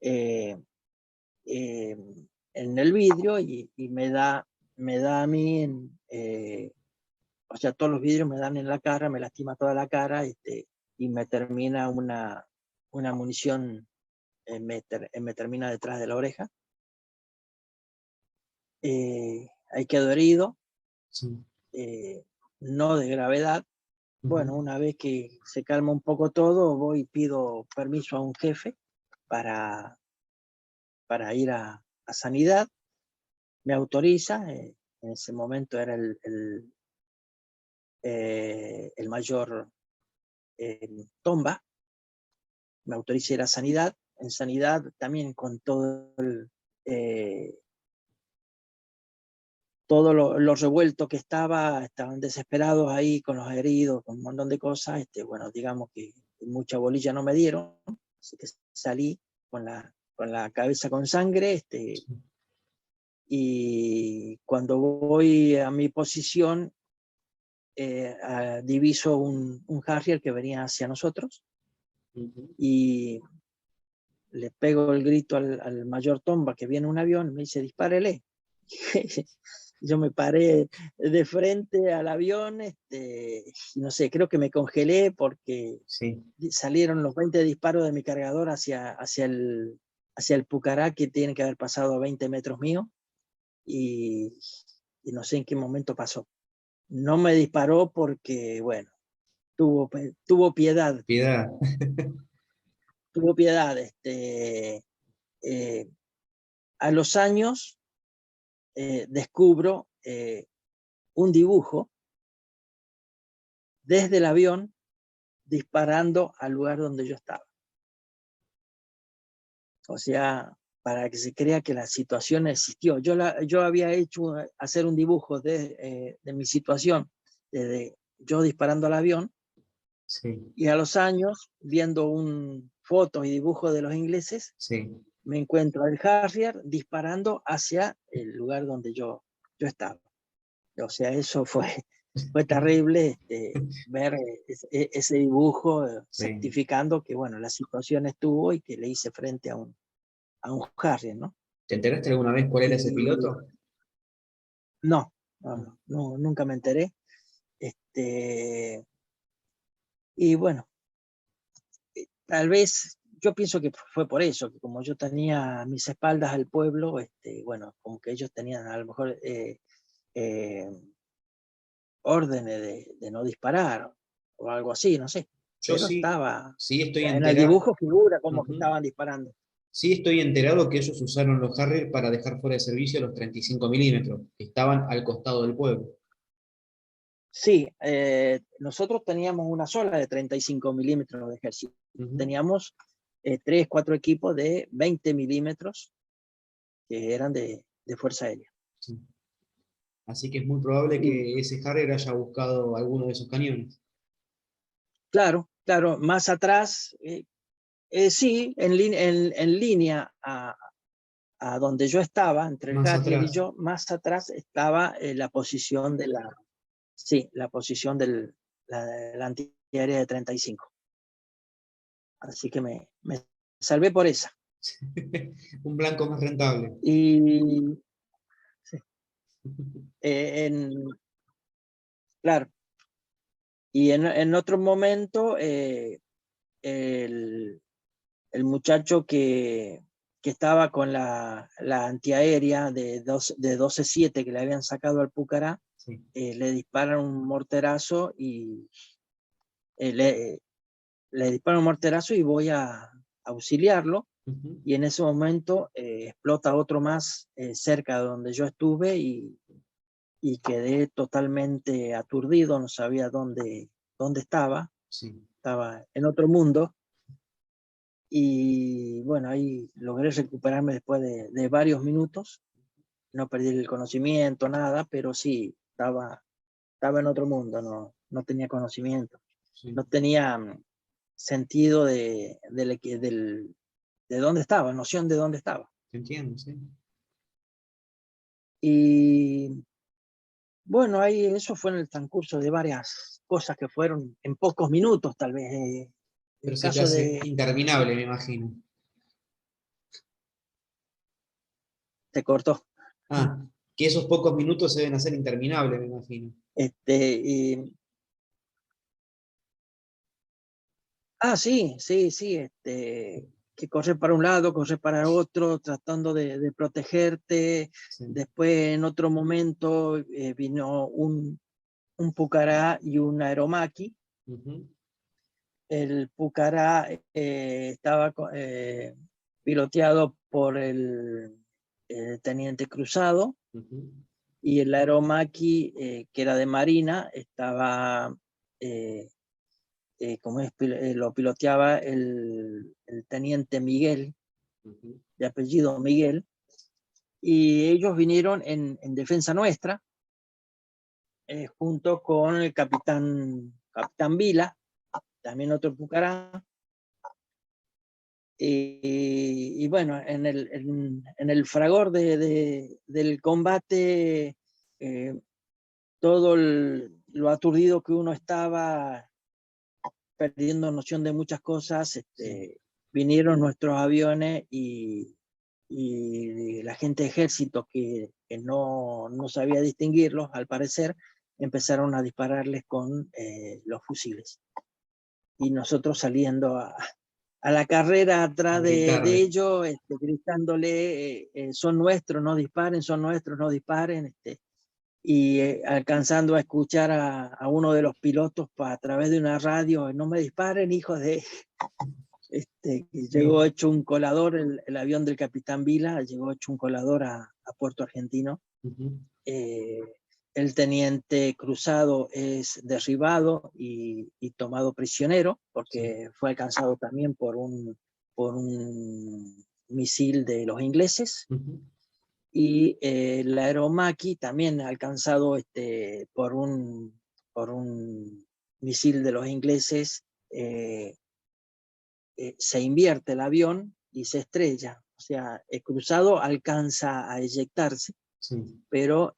[SPEAKER 2] eh, eh, en el vidrio, y me da a mí, o sea, todos los vidrios me dan en la cara, me lastima toda la cara, y me termina una munición, me termina detrás de la oreja. Ahí quedo herido,
[SPEAKER 1] Sí.
[SPEAKER 2] no de gravedad. Bueno, una vez que se calma un poco todo, voy y pido permiso a un jefe para, para ir a sanidad. Me autoriza, en ese momento era el mayor Tomba, me autoriza ir a sanidad. En sanidad también con eh, todo lo revuelto que estaban desesperados ahí con los heridos, con un montón de cosas. Bueno, digamos que mucha bolilla no me dieron, así que salí con con la cabeza con sangre, y cuando voy a mi posición, diviso un Harrier que venía hacia nosotros, y le pego el grito al mayor Tomba que viene un avión, y me dice, dispárele. Yo me paré de frente al avión, y no sé, creo que me congelé porque
[SPEAKER 1] Sí.
[SPEAKER 2] salieron los 20 disparos de mi cargador hacia el Pucará, que tiene que haber pasado a 20 metros mío, y no sé en qué momento pasó. No me disparó porque, bueno, tuvo piedad,
[SPEAKER 1] Piedad.
[SPEAKER 2] tuvo piedad. A los años descubro un dibujo desde el avión disparando al lugar donde yo estaba. O sea, para que se crea que la situación existió. Yo había hecho hacer un dibujo de mi situación, de yo disparando al avión,
[SPEAKER 1] Sí,
[SPEAKER 2] y a los años, viendo fotos y dibujos de los ingleses,
[SPEAKER 1] sí.
[SPEAKER 2] me encuentro al Harrier disparando hacia el lugar donde yo estaba. O sea, eso fue terrible, ver ese dibujo,
[SPEAKER 1] Sí.
[SPEAKER 2] certificando que, bueno, la situación estuvo y que le hice frente a un Harrier, ¿no?
[SPEAKER 1] ¿Te enteraste alguna vez cuál era ese
[SPEAKER 2] Y
[SPEAKER 1] piloto?
[SPEAKER 2] no, nunca me enteré. Y bueno, tal vez yo pienso que fue por eso, que como yo tenía a mis espaldas al pueblo, bueno, como que ellos tenían a lo mejor eh, órdenes de no disparar o algo así, no sé.
[SPEAKER 1] Yo
[SPEAKER 2] Pero
[SPEAKER 1] sí,
[SPEAKER 2] estaba,
[SPEAKER 1] sí estoy
[SPEAKER 2] en el
[SPEAKER 1] enterado.
[SPEAKER 2] dibujo figura como que
[SPEAKER 1] Ujú.
[SPEAKER 2] estaban disparando.
[SPEAKER 1] Sí estoy enterado que ellos usaron los Harrier para dejar fuera de servicio los 35 milímetros, que estaban al costado del pueblo.
[SPEAKER 2] Sí, nosotros teníamos una sola de 35 milímetros de ejército.
[SPEAKER 1] Ujú.
[SPEAKER 2] Teníamos 3, 4 equipos de 20 milímetros que eran de Fuerza Aérea.
[SPEAKER 1] Sí. Así que es muy probable
[SPEAKER 2] Y
[SPEAKER 1] que ese Harrier haya buscado alguno de esos cañones.
[SPEAKER 2] claro, claro, más atrás, sí, en línea a donde yo estaba, entre el
[SPEAKER 1] Más
[SPEAKER 2] Harrier y
[SPEAKER 1] atrás.
[SPEAKER 2] yo, más atrás estaba la posición sí, la posición la antiaérea de 35. Así que me salvé por esa.
[SPEAKER 1] Un blanco más rentable.
[SPEAKER 2] Y sí, claro, y en otro momento, el, el muchacho que estaba con la antiaérea de 12-7 que le habían sacado al Pucará,
[SPEAKER 1] Sí.
[SPEAKER 2] le disparan un morterazo y eh, le, le disparan un morterazo y voy a auxiliarlo.
[SPEAKER 1] Ujú.
[SPEAKER 2] Y en ese momento explota otro más cerca de donde yo estuve, y quedé totalmente aturdido, no sabía dónde
[SPEAKER 1] Sí.
[SPEAKER 2] estaba en otro mundo. Y bueno, ahí logré recuperarme después de varios minutos. No perdí el conocimiento, nada, pero sí, estaba en otro mundo, no tenía conocimiento,
[SPEAKER 1] Sí.
[SPEAKER 2] no tenía sentido de dónde estaba, noción de dónde estaba.
[SPEAKER 1] Te entiendo, sí.
[SPEAKER 2] Y bueno, ahí eso fue en el transcurso de varias cosas que fueron en pocos minutos, tal vez.
[SPEAKER 1] Pero
[SPEAKER 2] El
[SPEAKER 1] se te
[SPEAKER 2] caso
[SPEAKER 1] hace
[SPEAKER 2] de,
[SPEAKER 1] interminable, me imagino.
[SPEAKER 2] se cortó.
[SPEAKER 1] Ah, que esos pocos minutos se deben hacer interminables, me imagino.
[SPEAKER 2] Y, sí, sí, sí, que correr para un lado, correr para otro, tratando de protegerte.
[SPEAKER 1] Sí.
[SPEAKER 2] Después, en otro momento, vino un Pucará y un Aeromaqui.
[SPEAKER 1] Ujú.
[SPEAKER 2] El Pucará estaba piloteado por el teniente Cruzado,
[SPEAKER 1] Ujú.
[SPEAKER 2] y el Aeromaqui, que era de Marina, estaba, eh, lo piloteaba el teniente Miguel,
[SPEAKER 1] Ujú.
[SPEAKER 2] de apellido Miguel, y ellos vinieron en defensa nuestra, junto con el capitán Vila, también otro Pucará. Y bueno, en el fragor del combate, todo lo aturdido que uno estaba, perdiendo noción de muchas cosas, vinieron nuestros aviones y la gente de ejército que no sabía distinguirlos, al parecer, empezaron a dispararles con los fusiles. Y nosotros saliendo a la carrera atrás de ellos, gritándole, son nuestros, no disparen, son nuestros, no disparen, y alcanzando a escuchar a uno de los pilotos a través de una radio, no me disparen, hijos de... llegó hecho un colador, el avión del capitán Vila, llegó hecho un colador a Puerto Argentino. El teniente Cruzado es derribado y tomado prisionero, porque fue alcanzado también por un misil de los ingleses. Y el Aeromaqui también alcanzado por un misil de los ingleses. Se invierte el avión y se estrella. O sea, el Cruzado alcanza a eyectarse, pero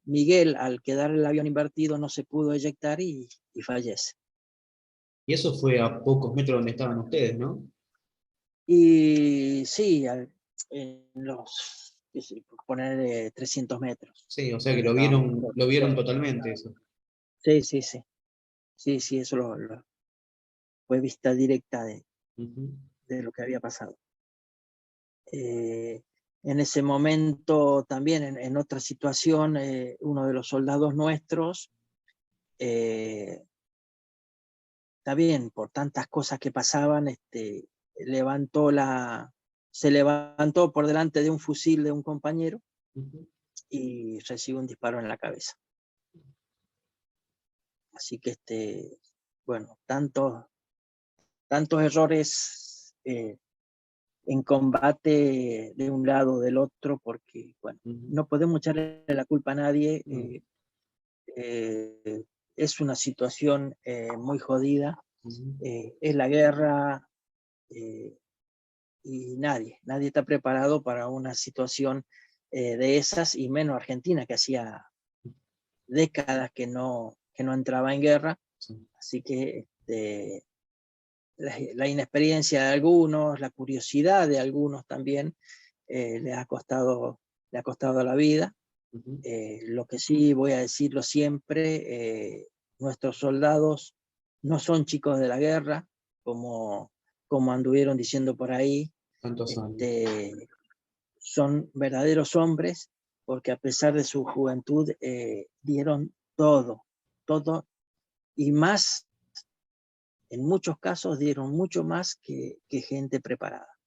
[SPEAKER 2] Miguel, al quedar el avión invertido, no se pudo eyectar y fallece.
[SPEAKER 1] Y eso fue a pocos metros donde estaban ustedes, ¿no?
[SPEAKER 2] Y sí, en los, poner 300 metros.
[SPEAKER 1] Sí, o sea que lo vieron totalmente eso.
[SPEAKER 2] Sí, sí, sí. Sí, sí, eso fue vista directa de lo que había pasado. En ese momento también, en otra situación, uno de los soldados nuestros, también por tantas cosas que pasaban, se levantó por delante de un fusil de un compañero y recibió un disparo en la cabeza. Así que, bueno, tantos errores en combate de un lado o del otro, porque, bueno, no podemos echarle la culpa a nadie. Es una situación muy jodida. Es la guerra y nadie está preparado para una situación de esas, y menos Argentina, que hacía décadas que no entraba en guerra. Así que la inexperiencia de algunos, la curiosidad de algunos también, le ha costado la vida. Lo que sí voy a decirlo siempre, nuestros soldados no son chicos de la guerra, como anduvieron diciendo por ahí. Son verdaderos hombres, porque a pesar de su juventud dieron todo, y más. En muchos casos dieron mucho más que gente preparada.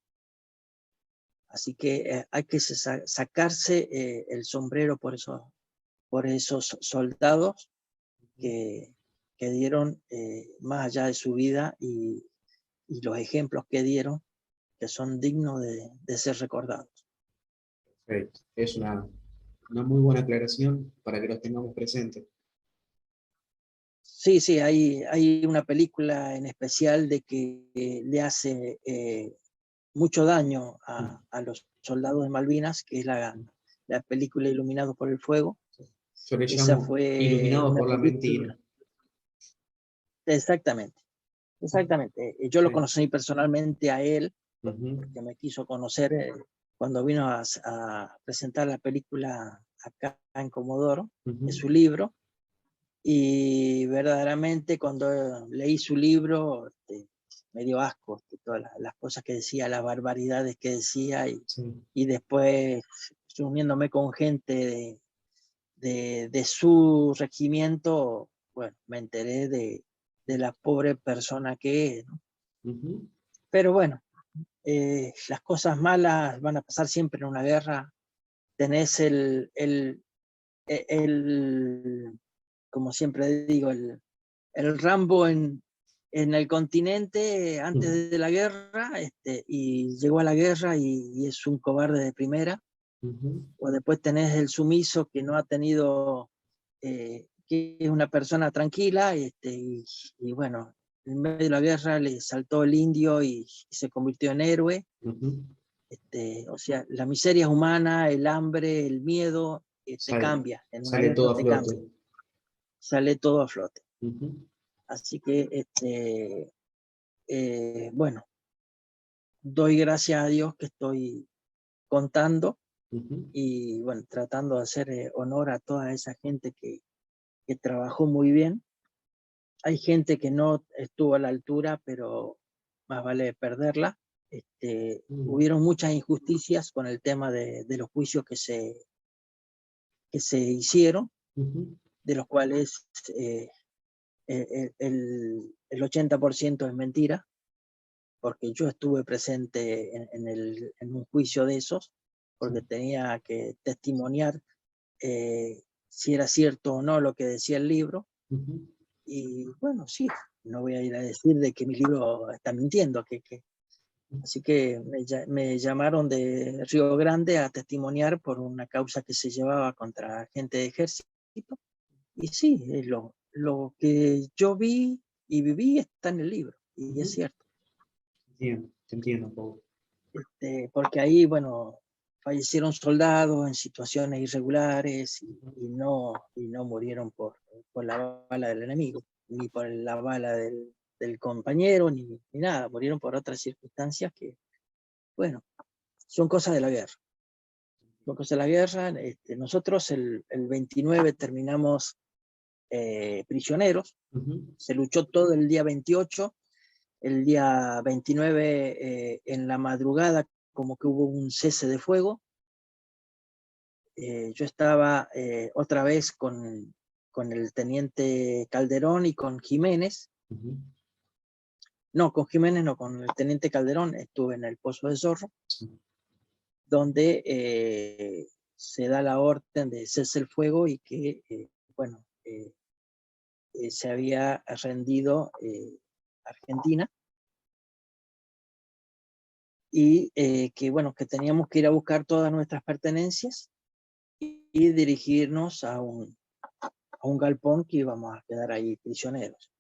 [SPEAKER 2] Así que hay que sacarse el sombrero por esos soldados que dieron más allá de su vida, y los ejemplos que dieron, que son dignos de ser recordados.
[SPEAKER 1] Perfecto. Es una muy buena aclaración para que los tengamos presentes.
[SPEAKER 2] Sí, sí, hay una película en especial de que le hace mucho daño a los soldados de Malvinas, que es la película Iluminados por el Fuego.
[SPEAKER 1] Yo le
[SPEAKER 2] Esa
[SPEAKER 1] llamo
[SPEAKER 2] fue
[SPEAKER 1] Iluminados
[SPEAKER 2] una
[SPEAKER 1] por la
[SPEAKER 2] película.
[SPEAKER 1] mentira.
[SPEAKER 2] Exactamente. Yo lo conocí personalmente a él, porque me quiso conocer cuando vino a presentar la película acá en Comodoro, de su libro. Y verdaderamente cuando leí su libro, me dio asco, todas las cosas que decía, las barbaridades que decía, y después, reuniéndome con gente de su regimiento, bueno, me enteré de la pobre persona que es, ¿no? Pero bueno, las cosas malas van a pasar siempre en una guerra. Tenés como siempre digo, el Rambo en el continente antes de la guerra, y llegó a la guerra y es un cobarde de primera. O después tenés el sumiso que no ha tenido, que es una persona tranquila, y bueno, en medio de la guerra le saltó el indio y se convirtió en héroe.
[SPEAKER 1] Ujú.
[SPEAKER 2] O sea, la miseria humana, el hambre, el miedo, te
[SPEAKER 1] Sale,
[SPEAKER 2] cambia, en una
[SPEAKER 1] sale
[SPEAKER 2] guerra
[SPEAKER 1] todo a
[SPEAKER 2] te cambia,
[SPEAKER 1] flote.
[SPEAKER 2] sale todo a flote.
[SPEAKER 1] Ujú.
[SPEAKER 2] Así que, bueno, doy gracias a Dios que estoy contando
[SPEAKER 1] Ujú.
[SPEAKER 2] y, bueno, tratando de hacer honor a toda esa gente que trabajó muy bien. Hay gente que no estuvo a la altura, pero más vale perderla.
[SPEAKER 1] Mm.
[SPEAKER 2] Hubieron muchas injusticias con el tema de los juicios que se hicieron,
[SPEAKER 1] Ujú.
[SPEAKER 2] de los cuales el 80% es mentira, porque yo estuve presente en un juicio de esos,
[SPEAKER 1] Sí.
[SPEAKER 2] porque tenía que testimoniar si era cierto o no lo que decía el libro.
[SPEAKER 1] Ujú.
[SPEAKER 2] Y bueno, sí, no voy a ir a decir de que mi libro está mintiendo, así que me llamaron de Río Grande a testimoniar por una causa que se llevaba contra gente de ejército. Y sí, lo que yo vi y viví está en el libro, y es
[SPEAKER 1] Ujú.
[SPEAKER 2] cierto.
[SPEAKER 1] Te entiendo un poco.
[SPEAKER 2] Porque ahí, bueno, fallecieron soldados en situaciones irregulares y no murieron por la bala del enemigo, ni por la bala del compañero, ni nada, murieron por otras circunstancias que, bueno, son cosas de la guerra. Son cosas de la guerra. Nosotros el 29 terminamos prisioneros,
[SPEAKER 1] Ujú.
[SPEAKER 2] se luchó todo el día 28. El día 29 en la madrugada como que hubo un cese de fuego. Yo estaba otra vez con el teniente Calderón y con Jiménez.
[SPEAKER 1] Ujú.
[SPEAKER 2] No, con Jiménez no, con el teniente Calderón estuve en el Pozo de Zorro,
[SPEAKER 1] Sí.
[SPEAKER 2] donde se da la orden de cese el fuego y que, bueno, se había rendido Argentina y que, bueno, que teníamos que ir a buscar todas nuestras pertenencias y dirigirnos a un galpón que íbamos a quedar ahí prisioneros.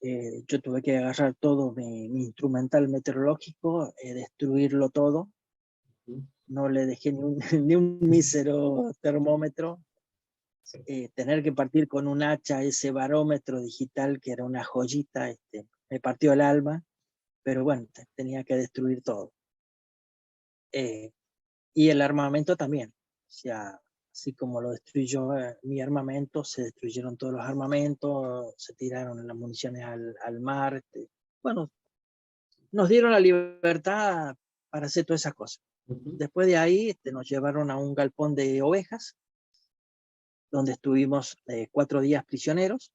[SPEAKER 2] Yo tuve que agarrar todo mi instrumental meteorológico, destruirlo todo,
[SPEAKER 1] Ujú.
[SPEAKER 2] no le dejé ni un mísero termómetro,
[SPEAKER 1] Sí.
[SPEAKER 2] tener que partir con un hacha ese barómetro digital que era una joyita, me partió el alma, pero bueno, tenía que destruir todo. Eh, y el armamento también, o sea, así como lo destruyó mi armamento, se destruyeron todos los armamentos, se tiraron las municiones al mar. Bueno, nos dieron la libertad para hacer todas esas cosas.
[SPEAKER 1] Ujú.
[SPEAKER 2] Después de ahí nos llevaron a un galpón de ovejas, donde estuvimos 4 días prisioneros,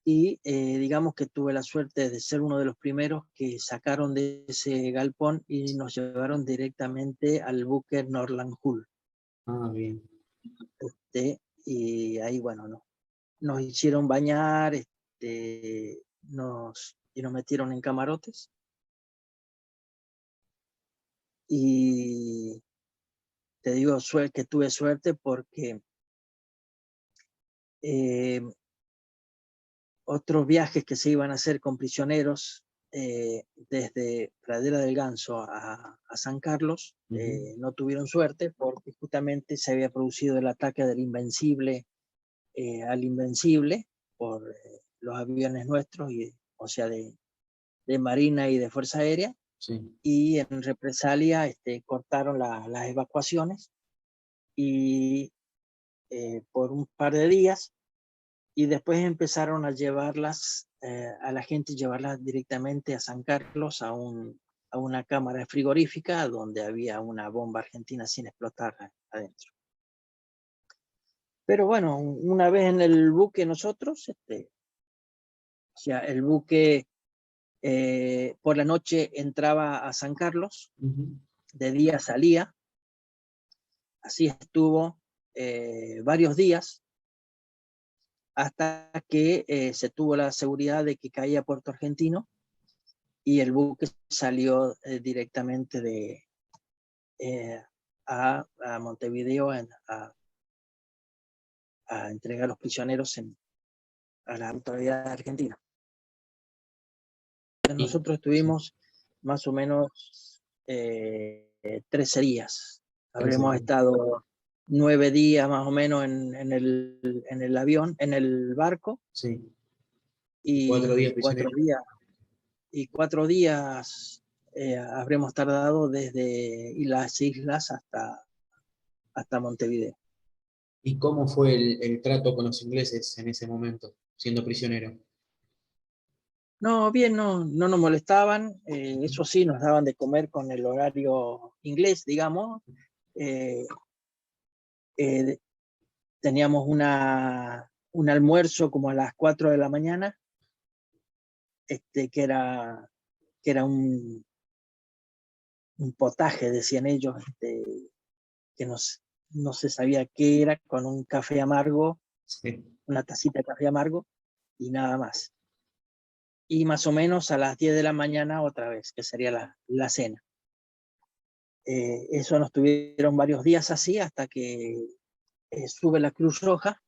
[SPEAKER 2] y digamos que tuve la suerte de ser uno de los primeros que sacaron de ese galpón y nos llevaron directamente al buque Norland Hull.
[SPEAKER 1] Ah, bien.
[SPEAKER 2] Y ahí, bueno, no, nos hicieron bañar, y nos metieron en camarotes. Y te digo que tuve suerte porque eh, otros viajes que se iban a hacer con prisioneros desde Pradera del Ganso a San Carlos
[SPEAKER 1] Ujú.
[SPEAKER 2] no tuvieron suerte porque justamente se había producido el ataque del Invencible al Invencible por los aviones nuestros, o sea, de Marina y de Fuerza Aérea,
[SPEAKER 1] Sí.
[SPEAKER 2] y en represalia cortaron las evacuaciones y por un par de días, y después empezaron a llevarlas a la gente, llevarlas directamente a San Carlos, a una cámara frigorífica donde había una bomba argentina sin explotar adentro. Pero bueno, una vez en el buque nosotros, o sea, el buque por la noche entraba a San Carlos,
[SPEAKER 1] Ujú.
[SPEAKER 2] de día salía, así estuvo varios días, hasta que se tuvo la seguridad de que caía Puerto Argentino y el buque salió directamente eh, a Montevideo a entregar a los prisioneros a la autoridad argentina.
[SPEAKER 1] Y,
[SPEAKER 2] Nosotros
[SPEAKER 1] sí,
[SPEAKER 2] estuvimos más o menos 13 días.
[SPEAKER 1] 13
[SPEAKER 2] Habremos
[SPEAKER 1] días.
[SPEAKER 2] estado 9 días más o menos en el avión, en el barco,
[SPEAKER 1] Sí. 4 días
[SPEAKER 2] y
[SPEAKER 1] prisionero.
[SPEAKER 2] 4 días habremos tardado desde las islas hasta Montevideo.
[SPEAKER 1] ¿Y cómo fue el trato con los ingleses en ese momento, siendo prisionero?
[SPEAKER 2] No, bien, no nos molestaban, eso sí, nos daban de comer con el horario inglés, digamos. Eh, eh, Teníamos un almuerzo como a las 4 de la mañana, que era un potaje, decían ellos, que no se sabía qué era, con un café amargo,
[SPEAKER 1] Sí.
[SPEAKER 2] una tacita de café amargo y nada más. Y más o menos a las 10 de la mañana otra vez, que sería la cena. Eso nos tuvieron varios días así hasta que sube la Cruz Roja.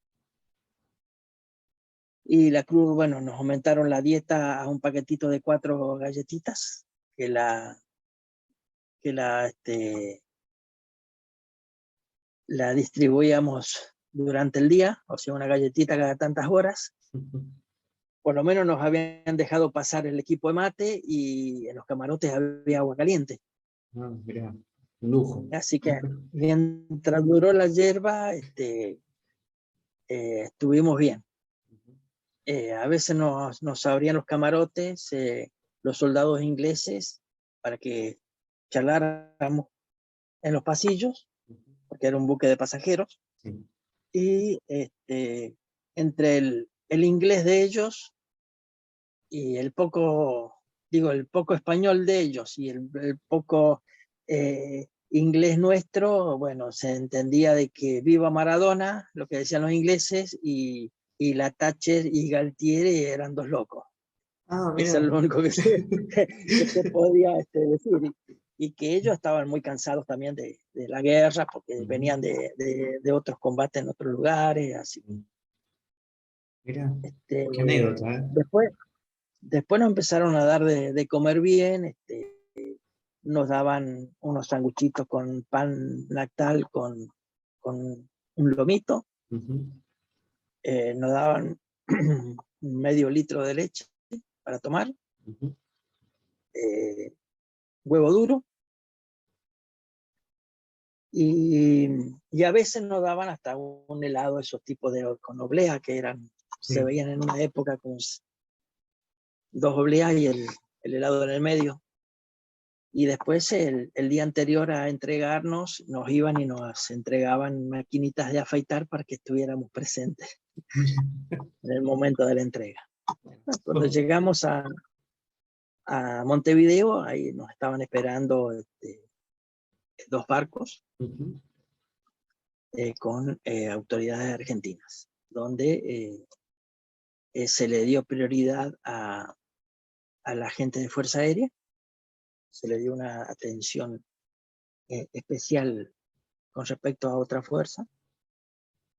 [SPEAKER 2] Y la Cruz, bueno, nos aumentaron la dieta a un paquetito de 4 galletitas que la distribuíamos durante el día, o sea, una galletita cada tantas horas. Por lo menos nos habían dejado pasar el equipo de mate y en los camarotes había agua caliente.
[SPEAKER 1] Ah, mirá, un lujo.
[SPEAKER 2] Así que mientras duró la hierba, estuvimos bien. A veces nos abrían los camarotes los soldados ingleses para que charláramos en los pasillos, porque era un buque de pasajeros,
[SPEAKER 1] Sí.
[SPEAKER 2] y entre el inglés de ellos y el poco español de ellos y el poco inglés nuestro, bueno, se entendía de que viva Maradona, lo que decían los ingleses, y la Thatcher y Galtieri eran dos locos.
[SPEAKER 1] Ah,
[SPEAKER 2] Eso es
[SPEAKER 1] mira.
[SPEAKER 2] lo único que se podía decir. Y que ellos estaban muy cansados también de la guerra, porque venían de otros combates en otros lugares. Así.
[SPEAKER 1] Mira,
[SPEAKER 2] Este,
[SPEAKER 1] qué anécdota, ¿eh?
[SPEAKER 2] después nos empezaron a dar de comer bien. Nos daban unos sanguchitos con pan lactal, con un lomito.
[SPEAKER 1] Ujú,
[SPEAKER 2] Nos daban medio litro de leche para tomar,
[SPEAKER 1] ujú.
[SPEAKER 2] eh, huevo duro. Y a veces nos daban hasta un helado, esos tipos con oblea, se
[SPEAKER 1] Sí.
[SPEAKER 2] veían en una época con 2 obleas y el helado en el medio. Y después el día anterior a entregarnos, nos iban y nos entregaban maquinitas de afeitar para que estuviéramos presentes en el momento de la entrega. Cuando llegamos a Montevideo, ahí nos estaban esperando 2 barcos
[SPEAKER 1] Ujú.
[SPEAKER 2] con autoridades argentinas, donde se le dio prioridad a la gente de Fuerza Aérea, se le dio una atención especial con respecto a otra fuerza,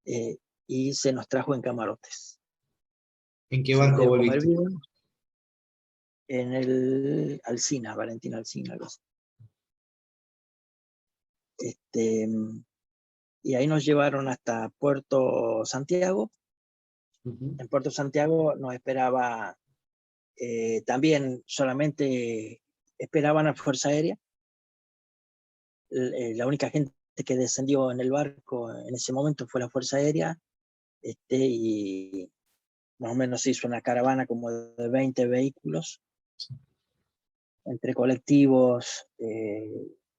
[SPEAKER 2] eh, y se nos trajo en camarotes.
[SPEAKER 1] ¿En qué
[SPEAKER 2] Se nos
[SPEAKER 1] barco
[SPEAKER 2] dio a comer
[SPEAKER 1] volviste?
[SPEAKER 2] bien en el Alsina, Valentín Alsina, algo así. Este, y ahí nos llevaron hasta Puerto Santiago.
[SPEAKER 1] Ujú.
[SPEAKER 2] En Puerto Santiago nos esperaba también, solamente esperaban a Fuerza Aérea. La única gente que descendió en el barco en ese momento fue la Fuerza Aérea, y más o menos se hizo una caravana como de 20 vehículos, entre colectivos,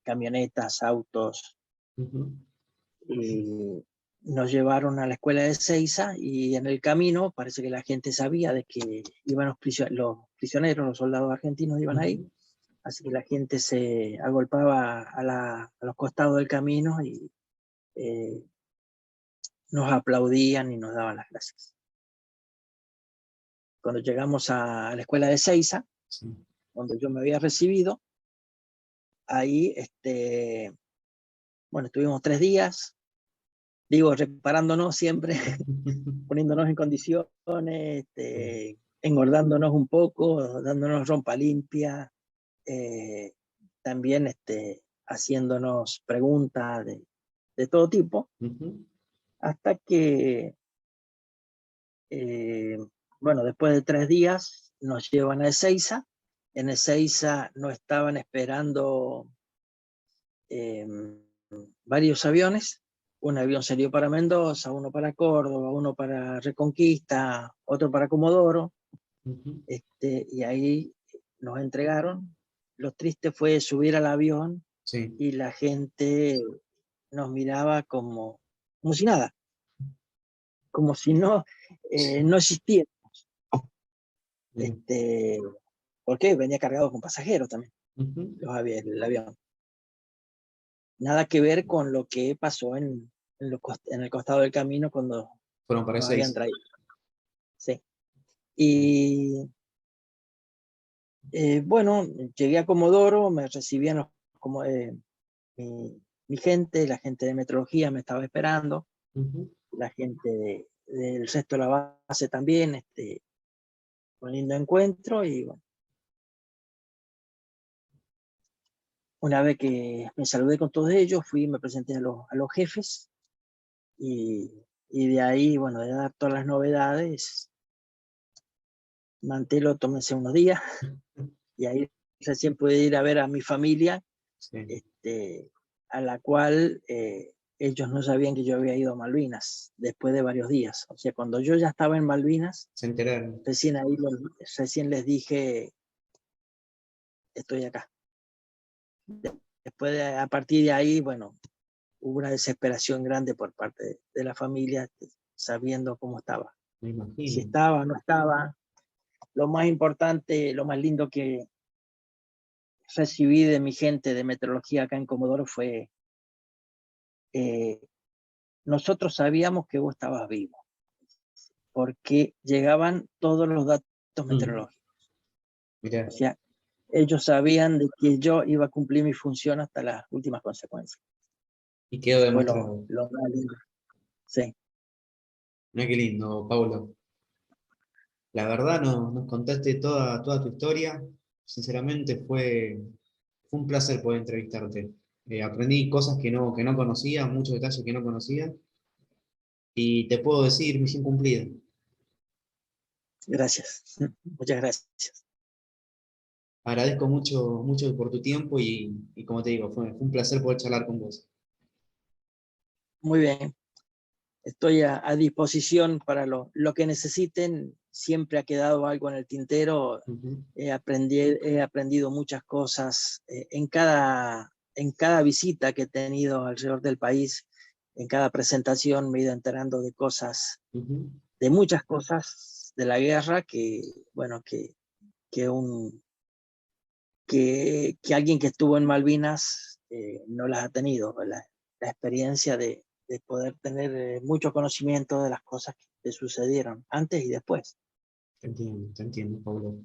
[SPEAKER 2] camionetas, autos,
[SPEAKER 1] Ujú.
[SPEAKER 2] y nos llevaron a la escuela de Ezeiza, y en el camino parece que la gente sabía de que iban los prisioneros, los soldados argentinos iban ahí,
[SPEAKER 1] Ujú.
[SPEAKER 2] así que la gente se agolpaba a los costados del camino y eh, nos aplaudían y nos daban las gracias. Cuando llegamos a la escuela de Ezeiza,
[SPEAKER 1] Sí.
[SPEAKER 2] donde yo me había recibido, ahí, bueno, estuvimos 3 días, digo, reparándonos siempre, poniéndonos en condiciones, engordándonos un poco, dándonos rompa limpia, también haciéndonos preguntas de todo tipo, hasta que, bueno, después de 3 días nos llevan a Ezeiza. En Ezeiza nos estaban esperando varios aviones. Un avión salió para Mendoza, uno para Córdoba, uno para Reconquista, otro para Comodoro, y ahí nos entregaron. Lo triste fue subir al avión
[SPEAKER 1] Sí.
[SPEAKER 2] y la gente nos miraba como si nada, como si no existiera, porque venía cargado con pasajeros también, el avión. Nada que ver con lo que pasó en el costado del camino cuando
[SPEAKER 1] Fueron para
[SPEAKER 2] nos habían
[SPEAKER 1] 6.
[SPEAKER 2] traído. Sí. Y bueno, llegué a Comodoro, me recibían como, mi gente, la gente de metrología me estaba esperando, la gente del resto de la base también, un lindo encuentro. Y bueno, una vez que me saludé con todos ellos, fui y me presenté a los jefes, y de ahí, bueno, de dar todas las novedades, Mantelo, tómense unos días, y ahí recién pude ir a ver a mi familia,
[SPEAKER 1] Sí.
[SPEAKER 2] a la cual ellos no sabían que yo había ido a Malvinas después de varios días. O sea, cuando yo ya estaba en Malvinas,
[SPEAKER 1] Se enteraron.
[SPEAKER 2] recién les dije, estoy acá. Después, a partir de ahí, bueno, hubo una desesperación grande por parte de la familia, sabiendo cómo estaba.
[SPEAKER 1] Me
[SPEAKER 2] Si
[SPEAKER 1] imagino.
[SPEAKER 2] estaba o no estaba. Lo más importante, lo más lindo que recibí de mi gente de meteorología acá en Comodoro fue, nosotros sabíamos que vos estabas vivo, porque llegaban todos los datos meteorológicos.
[SPEAKER 1] Mirá.
[SPEAKER 2] O sea, ellos sabían de que yo iba a cumplir mi función hasta las últimas consecuencias.
[SPEAKER 1] Y quedó
[SPEAKER 2] Fue
[SPEAKER 1] demostrado.
[SPEAKER 2] lo más lindo. Sí.
[SPEAKER 1] Mirá qué lindo, Paulo. La verdad nos contaste toda tu historia. Sinceramente fue un placer poder entrevistarte. Aprendí cosas que no conocía, muchos detalles que no conocía. Y te puedo decir misión cumplida.
[SPEAKER 2] Gracias. Muchas gracias.
[SPEAKER 1] Agradezco mucho por tu tiempo y como te digo, fue un placer poder charlar con vos.
[SPEAKER 2] Muy bien. Estoy a disposición para lo que necesiten. Siempre ha quedado algo en el tintero.
[SPEAKER 1] Ujú.
[SPEAKER 2] He aprendido muchas cosas en cada visita que he tenido alrededor del país. En cada presentación me he ido enterando de cosas,
[SPEAKER 1] Ujú.
[SPEAKER 2] de muchas cosas de la guerra que, bueno, que, un, que alguien que estuvo en Malvinas no las ha tenido. La experiencia de poder tener mucho conocimiento de las cosas que sucedieron antes y después.
[SPEAKER 1] Te entiendo, Pablo.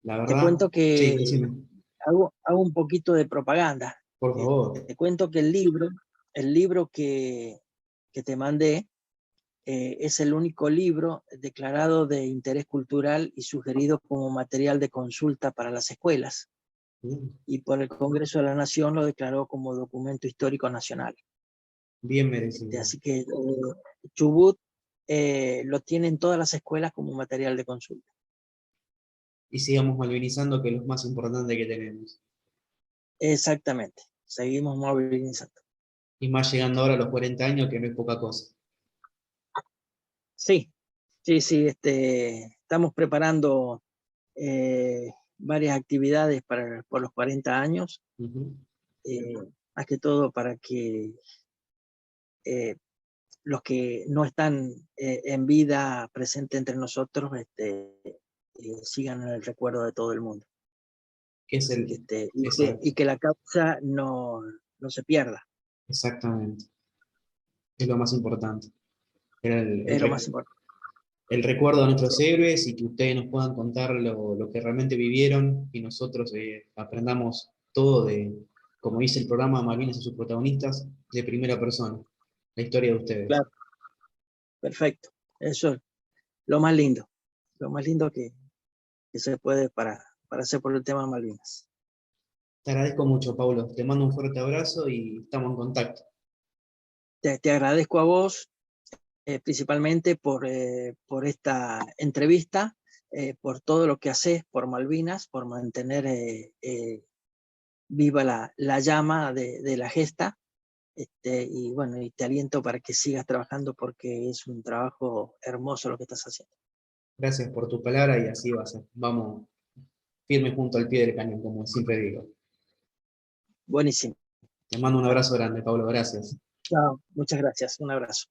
[SPEAKER 1] La
[SPEAKER 2] Te
[SPEAKER 1] verdad,
[SPEAKER 2] cuento
[SPEAKER 1] sí,
[SPEAKER 2] que
[SPEAKER 1] decime,
[SPEAKER 2] hago un poquito de propaganda.
[SPEAKER 1] por favor.
[SPEAKER 2] Te cuento que el libro que te mandé es el único libro declarado de interés cultural y sugerido como material de consulta para las escuelas,
[SPEAKER 1] Bien,
[SPEAKER 2] y por el Congreso de la Nación lo declaró como documento histórico nacional.
[SPEAKER 1] bien merecido.
[SPEAKER 2] Así que Chubut lo tienen todas las escuelas como material de consulta.
[SPEAKER 1] Y sigamos malvinizando, que es lo más importante que tenemos.
[SPEAKER 2] Exactamente, seguimos movilizando.
[SPEAKER 1] Y más llegando ahora a los 40 años, que no es poca cosa.
[SPEAKER 2] Sí, sí, estamos preparando varias actividades por los 40 años,
[SPEAKER 1] Ujú.
[SPEAKER 2] eh, más que todo para que los que no están en vida presente entre nosotros sigan en el recuerdo de todo el mundo.
[SPEAKER 1] Que es
[SPEAKER 2] Así que,
[SPEAKER 1] el. Exacto,
[SPEAKER 2] y que la causa no se pierda,
[SPEAKER 1] exactamente. Es lo más importante. Era
[SPEAKER 2] es lo más importante.
[SPEAKER 1] el recuerdo de
[SPEAKER 2] Sí,
[SPEAKER 1] nuestros héroes y que ustedes nos puedan contar lo que realmente vivieron y nosotros aprendamos todo como dice el programa Malvinas y sus protagonistas, de primera persona, la historia de ustedes.
[SPEAKER 2] claro, perfecto. Eso es lo más lindo que se puede para hacer por el tema de Malvinas.
[SPEAKER 1] Te agradezco mucho, Paulo. Te mando un fuerte abrazo y estamos en contacto.
[SPEAKER 2] Te agradezco a vos, principalmente por esta entrevista, por todo lo que haces por Malvinas, por mantener viva la llama de la gesta. Y bueno, y te aliento para que sigas trabajando porque es un trabajo hermoso lo que estás haciendo.
[SPEAKER 1] Gracias por tu palabra y así va a ser. Vamos firme junto al pie del cañón, como siempre digo.
[SPEAKER 2] Buenísimo.
[SPEAKER 1] Te mando un abrazo grande, Paulo. Gracias.
[SPEAKER 2] Chao. Muchas gracias. Un abrazo.